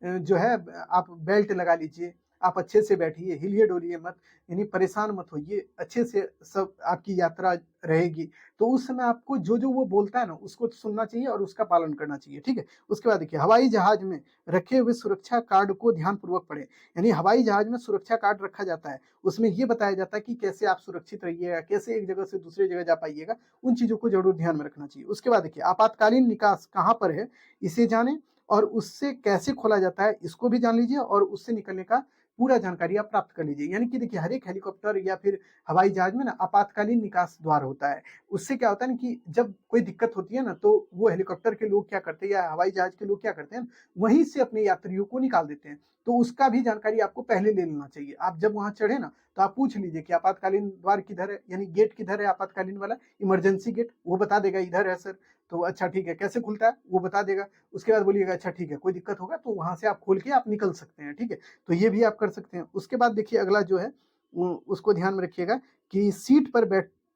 जो है आप बेल्ट लगा लीजिए, आप अच्छे से बैठिए, हिलिए डोलिए मत, यानी परेशान मत होइए, अच्छे से सब आपकी यात्रा रहेगी। तो उस समय आपको जो जो वो बोलता है ना उसको तो सुनना चाहिए और उसका पालन करना चाहिए। ठीक है, उसके बाद देखिए हवाई जहाज में रखे हुए सुरक्षा कार्ड को ध्यानपूर्वक पढ़े। यानी हवाई जहाज में सुरक्षा कार्ड रखा जाता है, उसमें ये बताया जाता है कि कैसे आप सुरक्षित रहिएगा, कैसे एक जगह से दूसरी जगह जा पाइएगा, उन चीजों को जरूर ध्यान में रखना चाहिए। उसके बाद देखिए आपातकालीन निकास कहाँ पर है, इसे जाने, और उससे कैसे खोला जाता है इसको भी जान लीजिए, और उससे निकलने का पूरा जानकारी आप प्राप्त कर लीजिए। यानी कि देखिए हर एक हेलीकॉप्टर या फिर हवाई जहाज में ना आपातकालीन निकास द्वार होता है। उससे क्या होता है ना कि जब कोई दिक्कत होती है ना, तो वो हेलीकॉप्टर के लोग क्या करते हैं या हवाई जहाज के लोग क्या करते हैं, वहीं से अपने यात्रियों को निकाल देते हैं। तो उसका भी जानकारी आपको पहले ले लेना चाहिए। आप जब वहां चढ़े ना, तो आप पूछ लीजिए कि आपातकालीन द्वार किधर है, यानी गेट किधर है, आपातकालीन वाला इमरजेंसी गेट, वो बता देगा इधर है सर। तो अच्छा ठीक है, कैसे खुलता है वो बता देगा। उसके बाद बोलिएगा अच्छा ठीक है, कोई दिक्कत होगा तो वहां से आप खोल के आप निकल सकते हैं। ठीक है, तो ये भी आप कर सकते हैं। उसके बाद देखिए अगला जो है उसको ध्यान में रखिएगा कि सीट पर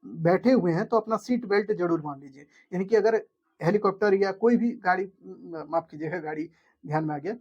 बैठे हुए हैं तो अपना सीट बेल्ट जरूर बांध लीजिए। यानी कि अगर हेलीकॉप्टर या कोई भी गाड़ी, माफ कीजिएगा गाड़ी ध्यान में आ गया,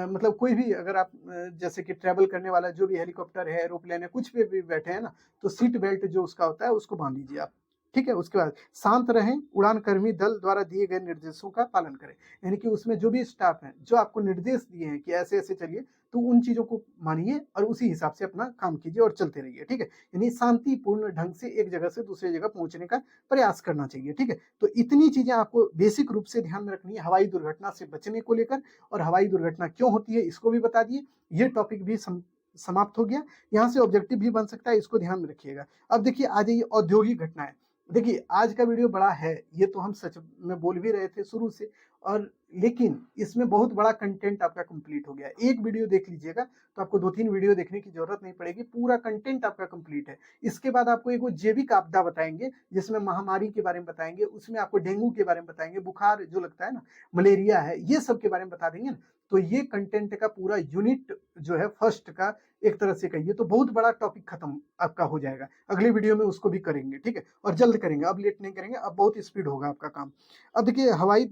मतलब कोई भी अगर आप जैसे कि ट्रेवल करने वाला जो भी हेलीकॉप्टर है, एरोप्लेन है, कुछ पे भी बैठे हैं ना, तो सीट बेल्ट जो उसका होता है उसको बांध लीजिए आप। ठीक है, उसके बाद शांत रहें, उड़ान कर्मी दल द्वारा दिए गए निर्देशों का पालन करें। यानी कि उसमें जो भी स्टाफ है जो आपको निर्देश दिए हैं कि ऐसे ऐसे चलिए, तो उन चीजों को मानिए और उसी हिसाब से अपना काम कीजिए और चलते रहिए। ठीक है, यानी शांतिपूर्ण ढंग से एक जगह से दूसरी जगह पहुंचने का प्रयास करना चाहिए। ठीक है, तो इतनी चीजें आपको बेसिक रूप से ध्यान में रखनी है हवाई दुर्घटना से बचने को लेकर। और हवाई दुर्घटना क्यों होती है इसको भी बता दिए। ये टॉपिक भी समाप्त हो गया। यहाँ से ऑब्जेक्टिव भी बन सकता है, इसको ध्यान में रखिएगा। अब देखिए आ जाइए औद्योगिक घटनाएं। देखिए आज का वीडियो बड़ा है, ये तो हम सच में बोल भी रहे थे शुरू से, और लेकिन इसमें बहुत बड़ा कंटेंट आपका कंप्लीट हो गया। एक वीडियो देख लीजिएगा तो आपको 2-3 वीडियो देखने की जरूरत नहीं पड़ेगी, पूरा कंटेंट आपका कंप्लीट है। इसके बाद आपको एक जैविक आपदा बताएंगे जिसमें महामारी के बारे में बताएंगे, उसमें आपको डेंगू के बारे में बताएंगे, बुखार जो लगता है ना, मलेरिया है, ये सब के बारे में बता देंगे ना। तो ये कंटेंट का पूरा यूनिट जो है फर्स्ट का, एक तरह से कहिए तो बहुत बड़ा टॉपिक खत्म आपका हो जाएगा। अगले वीडियो में उसको भी करेंगे। ठीक है, और जल्द करेंगे, अब लेट नहीं करेंगे, अब बहुत स्पीड होगा आपका काम। अब देखिए हवाई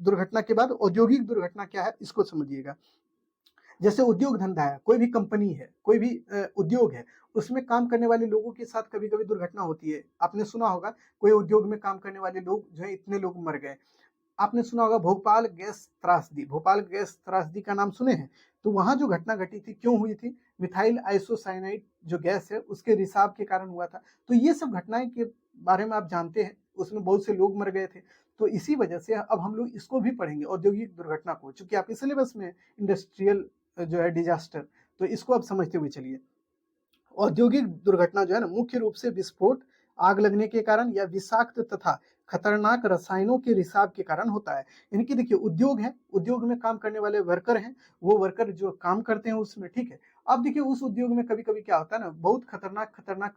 दुर्घटना के बाद औद्योगिक दुर्घटना क्या है इसको समझिएगा। जैसे उद्योग धंधा है, कोई भी कंपनी है, कोई भी उद्योग है, उसमें काम करने वाले लोगों के साथ कभी कभी दुर्घटना होती है। आपने सुना होगा कोई उद्योग में काम करने वाले लोग जो है इतने लोग मर गए। आपने सुना होगा भोपाल गैस त्रासदी, भोपाल गैस त्रासदी का नाम सुने हैं। तो वहां जो घटना घटी थी क्यों हुई थी, मिथाइल आइसोसाइनाइड जो गैस है उसके रिसाव के कारण हुआ था। तो ये सब घटनाएं के बारे में आप जानते हैं, उसमें बहुत से लोग मर गए थे। तो इसी वजह से अब हम लोग इसको भी पढ़ेंगे औद्योगिक दुर्घटना को, चूंकि आपके सिलेबस में इंडस्ट्रियल जो है डिजास्टर, तो इसको आप समझते हुए चलिए। औद्योगिक दुर्घटना जो है ना मुख्य रूप से विस्फोट, आग लगने के कारण या विषाक्त तथा खतरनाक रसायनों के रिसाव के कारण होता है। यानी कि देखिए उद्योग है, उद्योग में काम करने वाले वर्कर हैं, वो वर्कर जो काम करते हैं उसमें, ठीक है। अब देखिए उस उद्योग में कभी कभी क्या होता है ना, बहुत खतरनाक खतरनाक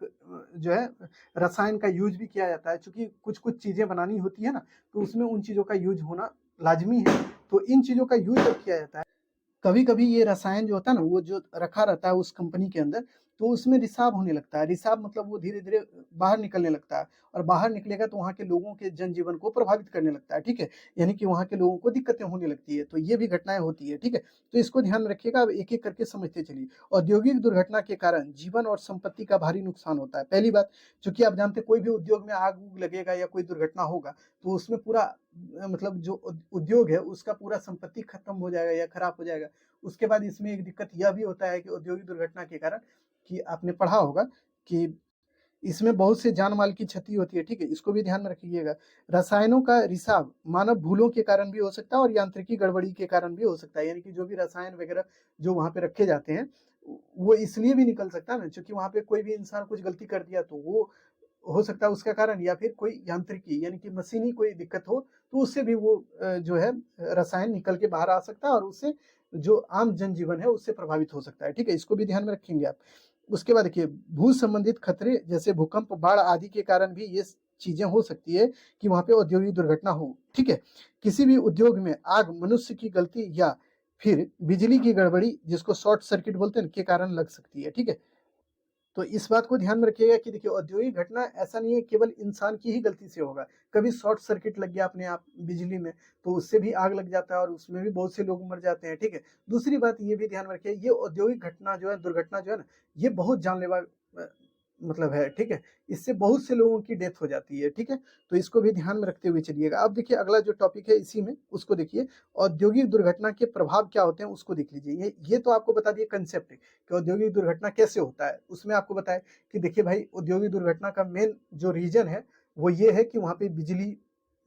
जो है रसायन का यूज भी किया जाता है। चूंकि कुछ कुछ चीजें बनानी होती है ना, तो उसमें उन चीजों का यूज होना लाजमी है। तो इन चीजों का यूज जब किया जाता है, कभी कभी ये रसायन जो होता है ना, वो जो रखा रहता है उस कंपनी के अंदर, तो उसमें रिसाव होने लगता है। रिसाव मतलब वो धीरे धीरे बाहर निकलने लगता है, और बाहर निकलेगा तो वहाँ के लोगों के जनजीवन को प्रभावित करने लगता है। ठीक है, यानी कि वहाँ के लोगों को दिक्कतें होने लगती है। तो ये भी घटनाएं होती है। ठीक है, तो इसको ध्यान में रखिएगा। अब एक एक करके समझते चलिए। औद्योगिक दुर्घटना के कारण जीवन और संपत्ति का भारी नुकसान होता है। पहली बात, चूंकि आप जानते हैं कोई भी उद्योग में आग उग लगेगा या कोई दुर्घटना होगा, तो उसमें पूरा मतलब जो उद्योग है उसका पूरा संपत्ति खत्म हो जाएगा या खराब हो जाएगा। उसके बाद इसमें एक दिक्कत यह भी होता है कि औद्योगिक दुर्घटना के कारण, कि आपने पढ़ा होगा कि इसमें बहुत से जान माल की क्षति होती है, ठीक है, इसको भी ध्यान में रखिएगा। रसायनों का रिसाव मानव भूलों के कारण भी हो सकता है और यांत्रिकी गड़बड़ी के कारण भी हो सकता है, यानी कि जो भी रसायन वगैरह जो वहां पे रखे जाते हैं वो इसलिए भी निकल सकता है ना, क्योंकि वहां पे कोई भी इंसान कुछ गलती कर दिया तो वो हो सकता है उसका कारण, या फिर कोई यांत्रिकी यानी कि मशीनी कोई दिक्कत हो तो उससे भी वो जो है रसायन निकल के बाहर आ सकता है और उससे जो आम जनजीवन है उससे प्रभावित हो सकता है, ठीक है, इसको भी ध्यान में रखेंगे आप। उसके बाद देखिए भू संबंधित खतरे जैसे भूकंप, बाढ़ आदि के कारण भी ये चीजें हो सकती है कि वहां पे औद्योगिक दुर्घटना हो, ठीक है। किसी भी उद्योग में आग मनुष्य की गलती या फिर बिजली की गड़बड़ी जिसको शॉर्ट सर्किट बोलते हैं के कारण लग सकती है, ठीक है। तो इस बात को ध्यान में रखिएगा कि देखिए औद्योगिक घटना ऐसा नहीं है केवल इंसान की ही गलती से होगा, कभी शॉर्ट सर्किट लग गया अपने आप बिजली में तो उससे भी आग लग जाता है और उसमें भी बहुत से लोग मर जाते हैं, ठीक है। दूसरी बात ये भी ध्यान में रखिए, ये औद्योगिक घटना जो है, दुर्घटना जो है ना, ये बहुत जानलेवा मतलब है, ठीक है, इससे बहुत से लोगों की डेथ हो जाती है, ठीक है। तो इसको भी ध्यान में रखते हुए चलिएगा। अब देखिए अगला जो टॉपिक है इसी में उसको देखिए, औद्योगिक दुर्घटना के प्रभाव क्या होते हैं उसको देख लीजिए। ये तो आपको बता दिए कंसेप्ट कि औद्योगिक दुर्घटना कैसे होता है, उसमें आपको बताया कि देखिए भाई औद्योगिक दुर्घटना का मेन जो रीजन है वो ये है कि वहां पे बिजली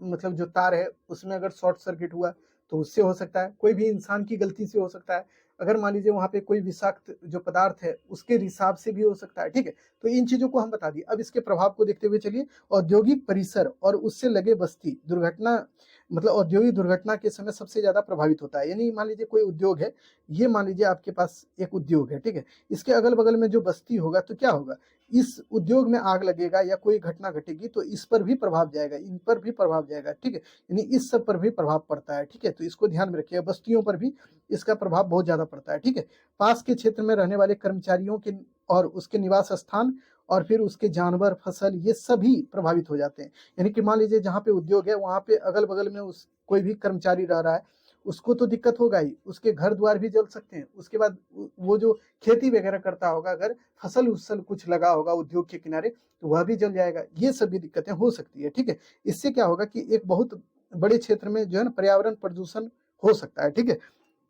मतलब जो तार है उसमें अगर शॉर्ट सर्किट हुआ तो उससे हो सकता है, कोई भी इंसान की गलती से हो सकता है, अगर मान लीजिए वहां पे कोई विषाक्त जो पदार्थ है उसके रिसाव से भी हो सकता है, ठीक है। तो इन चीजों को हम बता दिए। अब इसके प्रभाव को देखते हुए चलिए, औद्योगिक परिसर और उससे लगे बस्ती दुर्घटना मतलब औद्योगिक दुर्घटना के समय सबसे ज्यादा प्रभावित होता है। यानी मान लीजिए कोई उद्योग है, ये मान लीजिए आपके पास एक उद्योग है, ठीक है, इसके अगल बगल में जो बस्ती होगा तो क्या होगा, इस उद्योग में आग लगेगा या कोई घटना घटेगी तो इस पर भी प्रभाव जाएगा, इन पर भी प्रभाव जाएगा, ठीक है, यानी इस सब पर भी प्रभाव पड़ता है, ठीक है। तो इसको ध्यान में रखिएगा, बस्तियों पर भी इसका प्रभाव बहुत ज्यादा पड़ता है, ठीक है। पास के क्षेत्र में रहने वाले कर्मचारियों के और उसके निवास स्थान और फिर उसके जानवर, फसल, ये सभी प्रभावित हो जाते हैं। यानी कि मान लीजिए जहाँ पे उद्योग है वहां पे अगल बगल में उस कोई भी कर्मचारी रह रहा है उसको तो दिक्कत होगा ही, उसके घर द्वार भी जल सकते हैं। उसके बाद वो जो खेती वगैरह करता होगा, अगर फसल उसल कुछ लगा होगा उद्योग के किनारे तो वह भी जल जाएगा। ये सभी दिक्कतें हो सकती है, ठीक है। इससे क्या होगा कि एक बहुत बड़े क्षेत्र में जो है ना पर्यावरण प्रदूषण हो सकता है, ठीक है।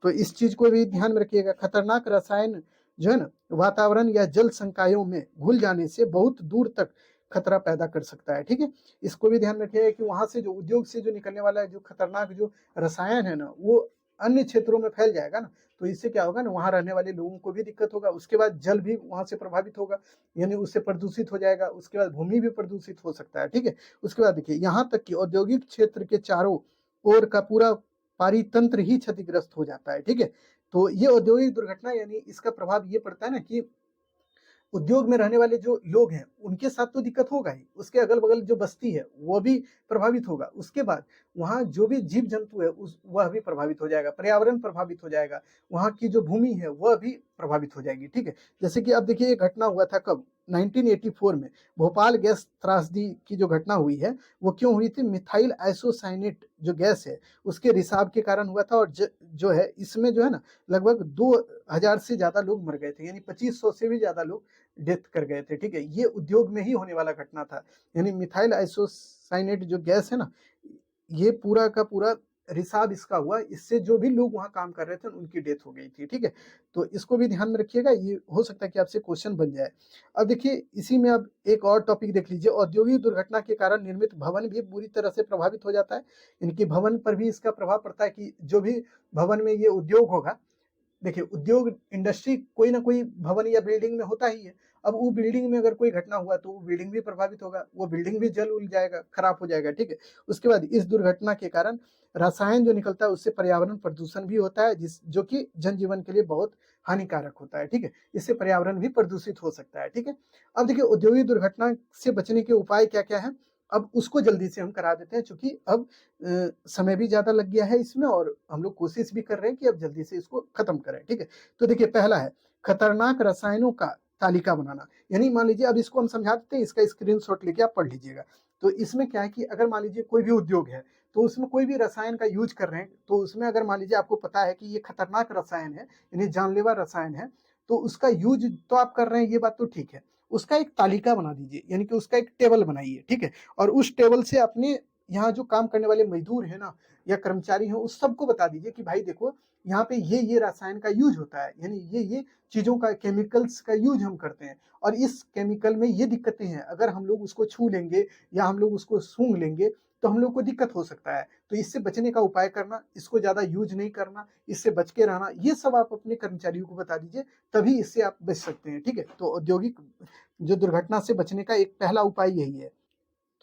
तो इस चीज को भी ध्यान में रखिएगा। खतरनाक रसायन जो है ना वातावरण या जल संकायों में घुल जाने से बहुत दूर तक खतरा पैदा कर सकता है, ठीक है। इसको भी ध्यान में रखिएगा कि वहां से जो उद्योग से जो निकलने वाला है जो खतरनाक जो रसायन है ना वो अन्य क्षेत्रों में फैल जाएगा ना, तो इससे क्या होगा ना वहां रहने वाले लोगों को भी दिक्कत होगा। उसके बाद जल भी वहां से प्रभावित होगा, यानी उससे प्रदूषित हो जाएगा। उसके बाद भूमि भी प्रदूषित हो सकता है, ठीक है। उसके बाद देखिए यहाँ तक कि औद्योगिक क्षेत्र के चारों ओर का पूरा पारितंत्र ही क्षतिग्रस्त हो जाता है, ठीक है। तो ये औद्योगिक दुर्घटना यानी इसका प्रभाव ये पड़ता है ना कि उद्योग में रहने वाले जो लोग हैं उनके साथ तो दिक्कत होगा ही, उसके अगल बगल जो बस्ती है वो भी प्रभावित होगा। उसके बाद वहाँ जो भी जीव जंतु है उस वह भी प्रभावित हो जाएगा, पर्यावरण प्रभावित हो जाएगा, वहाँ की जो भूमि है वह भी प्रभावित हो जाएगी, ठीक है। जैसे कि अब देखिए एक घटना हुआ था कब 1984 में भोपाल गैस त्रासदी की जो घटना हुई है वो क्यों हुई थी, मिथाइल आइसोसाइनेट जो गैस है उसके रिसाव के कारण हुआ था। और जो है इसमें जो है ना लगभग 2000 से ज्यादा लोग मर गए थे, यानी 2500 से भी ज्यादा लोग डेथ कर गए थे, ठीक है। ये उद्योग में ही होने वाला घटना था, यानी मिथाइल आइसोसाइनेट जो गैस है ना ये पूरा का पूरा रिसाव इसका हुआ, इससे जो भी लोग वहां काम कर रहे थे उनकी डेथ हो गई थी, ठीक है। तो इसको भी ध्यान में रखिएगा, ये हो सकता है कि आपसे क्वेश्चन बन जाए। अब देखिए इसी में अब एक और टॉपिक देख लीजिए, औद्योगिक दुर्घटना के कारण निर्मित भवन भी बुरी तरह से प्रभावित हो जाता है। इनकी भवन पर भी इसका प्रभाव पड़ता है कि जो भी भवन में ये उद्योग होगा, देखिए उद्योग इंडस्ट्री कोई ना कोई भवन या बिल्डिंग में होता ही है। अब वो बिल्डिंग में अगर कोई घटना हुआ तो वो बिल्डिंग भी प्रभावित होगा, वो बिल्डिंग भी जल उल जाएगा, खराब हो जाएगा, ठीक है। उसके बाद इस दुर्घटना के कारण रसायन जो निकलता है उससे पर्यावरण प्रदूषण भी होता है, जिस जो कि जनजीवन के लिए बहुत हानिकारक होता है, ठीक है। इससे पर्यावरण भी प्रदूषित हो सकता है, ठीक है। अब देखिए औद्योगिक दुर्घटना से बचने के उपाय क्या क्या है, अब उसको जल्दी से हम करा देते हैं क्योंकि अब समय भी ज्यादा लग गया है इसमें और हम लोग कोशिश भी कर रहे हैं कि अब जल्दी से इसको खत्म करें, ठीक है। तो देखिए पहला है खतरनाक रसायनों का तालिका बनाना, यानी मान लीजिए अब इसको हम समझा देते हैं, इसका स्क्रीनशॉट लेके आप पढ़ लीजिएगा। तो इसमें क्या है कि अगर मान लीजिए कोई भी उद्योग है तो उसमें कोई भी रसायन का यूज कर रहे हैं तो उसमें अगर मान लीजिए आपको पता है कि ये खतरनाक रसायन है यानी जानलेवा रसायन है तो उसका यूज तो आप कर रहे हैं, ये बात तो ठीक है। उसका एक तालिका बना दीजिए, यानी कि उसका एक टेबल बनाइए, ठीक है। और उस टेबल से अपने यहाँ जो काम करने वाले मजदूर है ना या कर्मचारी हैं उस सबको बता दीजिए कि भाई देखो यहाँ पे ये रसायन का यूज होता है, यानी ये चीजों का, केमिकल्स का यूज हम करते हैं और इस केमिकल में ये दिक्कतें हैं, अगर हम लोग उसको छू लेंगे या हम लोग उसको सूंघ लेंगे तो हम लोग को दिक्कत हो सकता है। तो इससे बचने का उपाय करना, इसको ज्यादा यूज नहीं करना, इससे बच के रहना, ये सब आप अपने कर्मचारियों को बता दीजिए, तभी इससे आप बच सकते हैं। ठीक है, तो औद्योगिक जो दुर्घटना से बचने का एक पहला उपाय यही है।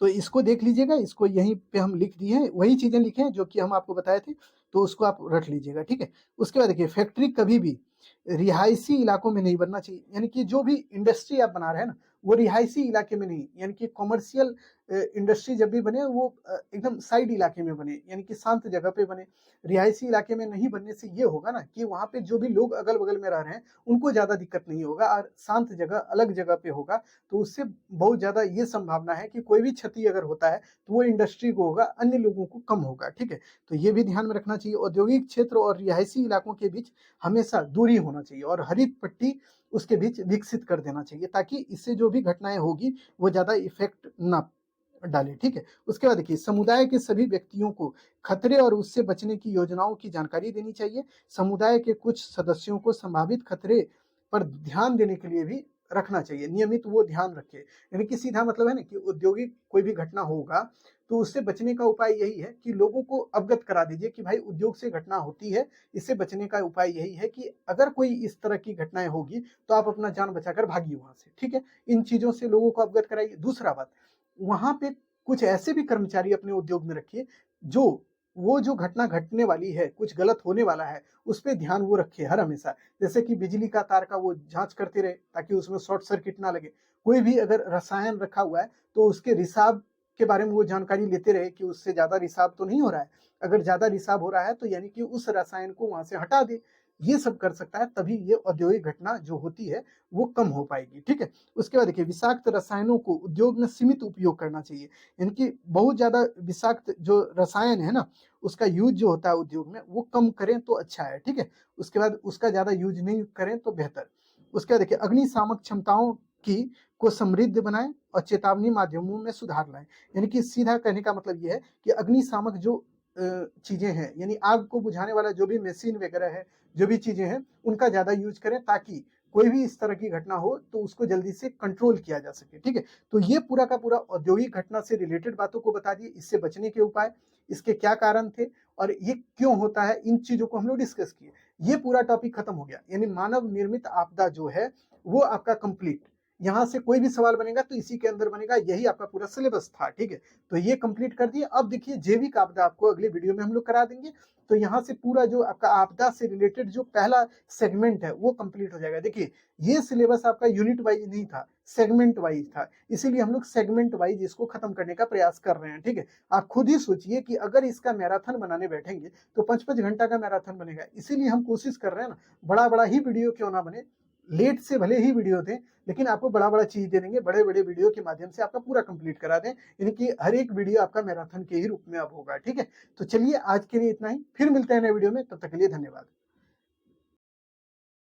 तो इसको देख लीजिएगा, इसको यहीं पे हम लिख दिए हैं, वही चीजें लिखे हैं जो कि हम आपको बताए थे, तो उसको आप रट लीजिएगा। ठीक है, उसके बाद देखिए, फैक्ट्री कभी भी रिहायशी इलाकों में नहीं बनना चाहिए, यानी कि जो भी इंडस्ट्री आप बना रहे हैं ना, वो रिहायशी इलाके में नहीं, यानी कि कॉमर्शियल इंडस्ट्री जब भी बने वो एकदम साइड इलाके में बने, यानी कि शांत जगह पे बने। रिहायशी इलाके में नहीं बनने से ये होगा ना कि वहां पे जो भी लोग अगल बगल में रह रहे हैं उनको ज्यादा दिक्कत नहीं होगा, और शांत जगह, अलग जगह पे होगा, तो उससे बहुत ज्यादा ये संभावना है कि कोई भी क्षति अगर होता है तो वो इंडस्ट्री को होगा, अन्य लोगों को कम होगा। ठीक है, तो ये भी ध्यान में रखना चाहिए। औद्योगिक क्षेत्र और रिहायशी इलाकों के बीच हमेशा दूरी होना चाहिए और हरित पट्टी उसके बीच विकसित कर देना चाहिए, ताकि इससे जो भी घटनाएं होगी वो ज्यादा इफेक्ट ना डाले। ठीक है, उसके बाद देखिए, समुदाय के सभी व्यक्तियों को खतरे और उससे बचने की योजनाओं की जानकारी देनी चाहिए। समुदाय के कुछ सदस्यों को संभावित खतरे पर ध्यान देने के लिए भी रखना चाहिए, नियमित वो ध्यान रखे। यानी कि सीधा मतलब है ना कि औद्योगिक कोई भी घटना होगा तो उससे बचने का उपाय यही है कि लोगों को अवगत करा दीजिए कि भाई उद्योग से घटना होती है, इससे बचने का उपाय यही है कि अगर कोई इस तरह की घटनाएं होगी तो आप अपना जान बचाकर भागिए वहां से। ठीक है, इन चीजों से लोगों को अवगत कराइए। दूसरा बात, वहां पे कुछ ऐसे भी कर्मचारी अपने उद्योग में रखिए जो वो जो घटना घटने वाली है, कुछ गलत होने वाला है, उस पर ध्यान वो रखे हर हमेशा। जैसे कि बिजली का तार का वो जांच करते रहे ताकि उसमें शॉर्ट सर्किट ना लगे। कोई भी अगर रसायन रखा हुआ है तो उसके रिसाव के बारे में वो जानकारी लेते रहे कि उससे ज्यादा रिसाव तो नहीं हो रहा है। अगर ज्यादा रिसाव हो रहा है तो यानी कि उस रसायन को वहां से हटा दे। ये सब कर सकता है, तभी ये औद्योगिक घटना जो होती है वो कम हो पाएगी। ठीक है, उसके बाद देखिए, विषाक्त रसायनों को उद्योग में सीमित उपयोग करना चाहिए। यानी कि बहुत ज्यादा विषाक्त जो रसायन है ना, उसका यूज जो होता है उद्योग में वो कम करें तो अच्छा है। ठीक है, उसके बाद उसका ज्यादा यूज नहीं करें तो बेहतर। उसके बाद देखिए, अग्निशामक क्षमताओं की को समृद्ध बनाएं और चेतावनी माध्यमों में सुधार लाएं। यानी कि सीधा कहने का मतलब यह है कि अग्निशामक जो चीजें हैं, यानी आग को बुझाने वाला जो भी मशीन वगैरह है, जो भी चीजें हैं, उनका ज्यादा यूज करें ताकि कोई भी इस तरह की घटना हो तो उसको जल्दी से कंट्रोल किया जा सके। ठीक है, तो ये पूरा का पूरा औद्योगिक घटना से रिलेटेड बातों को बता दिए, इससे बचने के उपाय, इसके क्या कारण थे और ये क्यों होता है, इन चीजों को हम लोग डिस्कस किए। ये पूरा टॉपिक खत्म हो गया, यानी मानव निर्मित आपदा जो है वो आपका कंप्लीट। यहाँ से कोई भी सवाल बनेगा तो इसी के अंदर बनेगा, यही आपका पूरा सिलेबस था। ठीक है, तो ये कंप्लीट कर दिए। अब देखिए, जैविक आपदा आपको अगले वीडियो में हम लोग करा देंगे। तो यहाँ से पूरा जो आपका आपदा से रिलेटेड जो पहला सेगमेंट है वो कंप्लीट हो जाएगा। देखिए, ये सिलेबस आपका यूनिट वाइज नहीं था, सेगमेंट वाइज था, इसीलिए हम लोग सेगमेंट वाइज इसको खत्म करने का प्रयास कर रहे हैं। ठीक है, आप खुद ही सोचिए कि अगर इसका मैराथन बनाने बैठेंगे तो 5-5 घंटा का मैराथन बनेगा। इसीलिए हम कोशिश कर रहे हैं ना, बड़ा बड़ा ही वीडियो क्यों ना बने, लेट से भले ही वीडियो दें लेकिन आपको बड़ा बड़ा चीज दे देंगे, बड़े बड़े वीडियो के माध्यम से आपका पूरा कंप्लीट करा दें, यानी कि हर एक वीडियो आपका मैराथन के ही रूप में अब होगा। ठीक है, तो चलिए आज के लिए इतना ही, फिर मिलते हैं नए वीडियो में, तब तक के लिए धन्यवाद।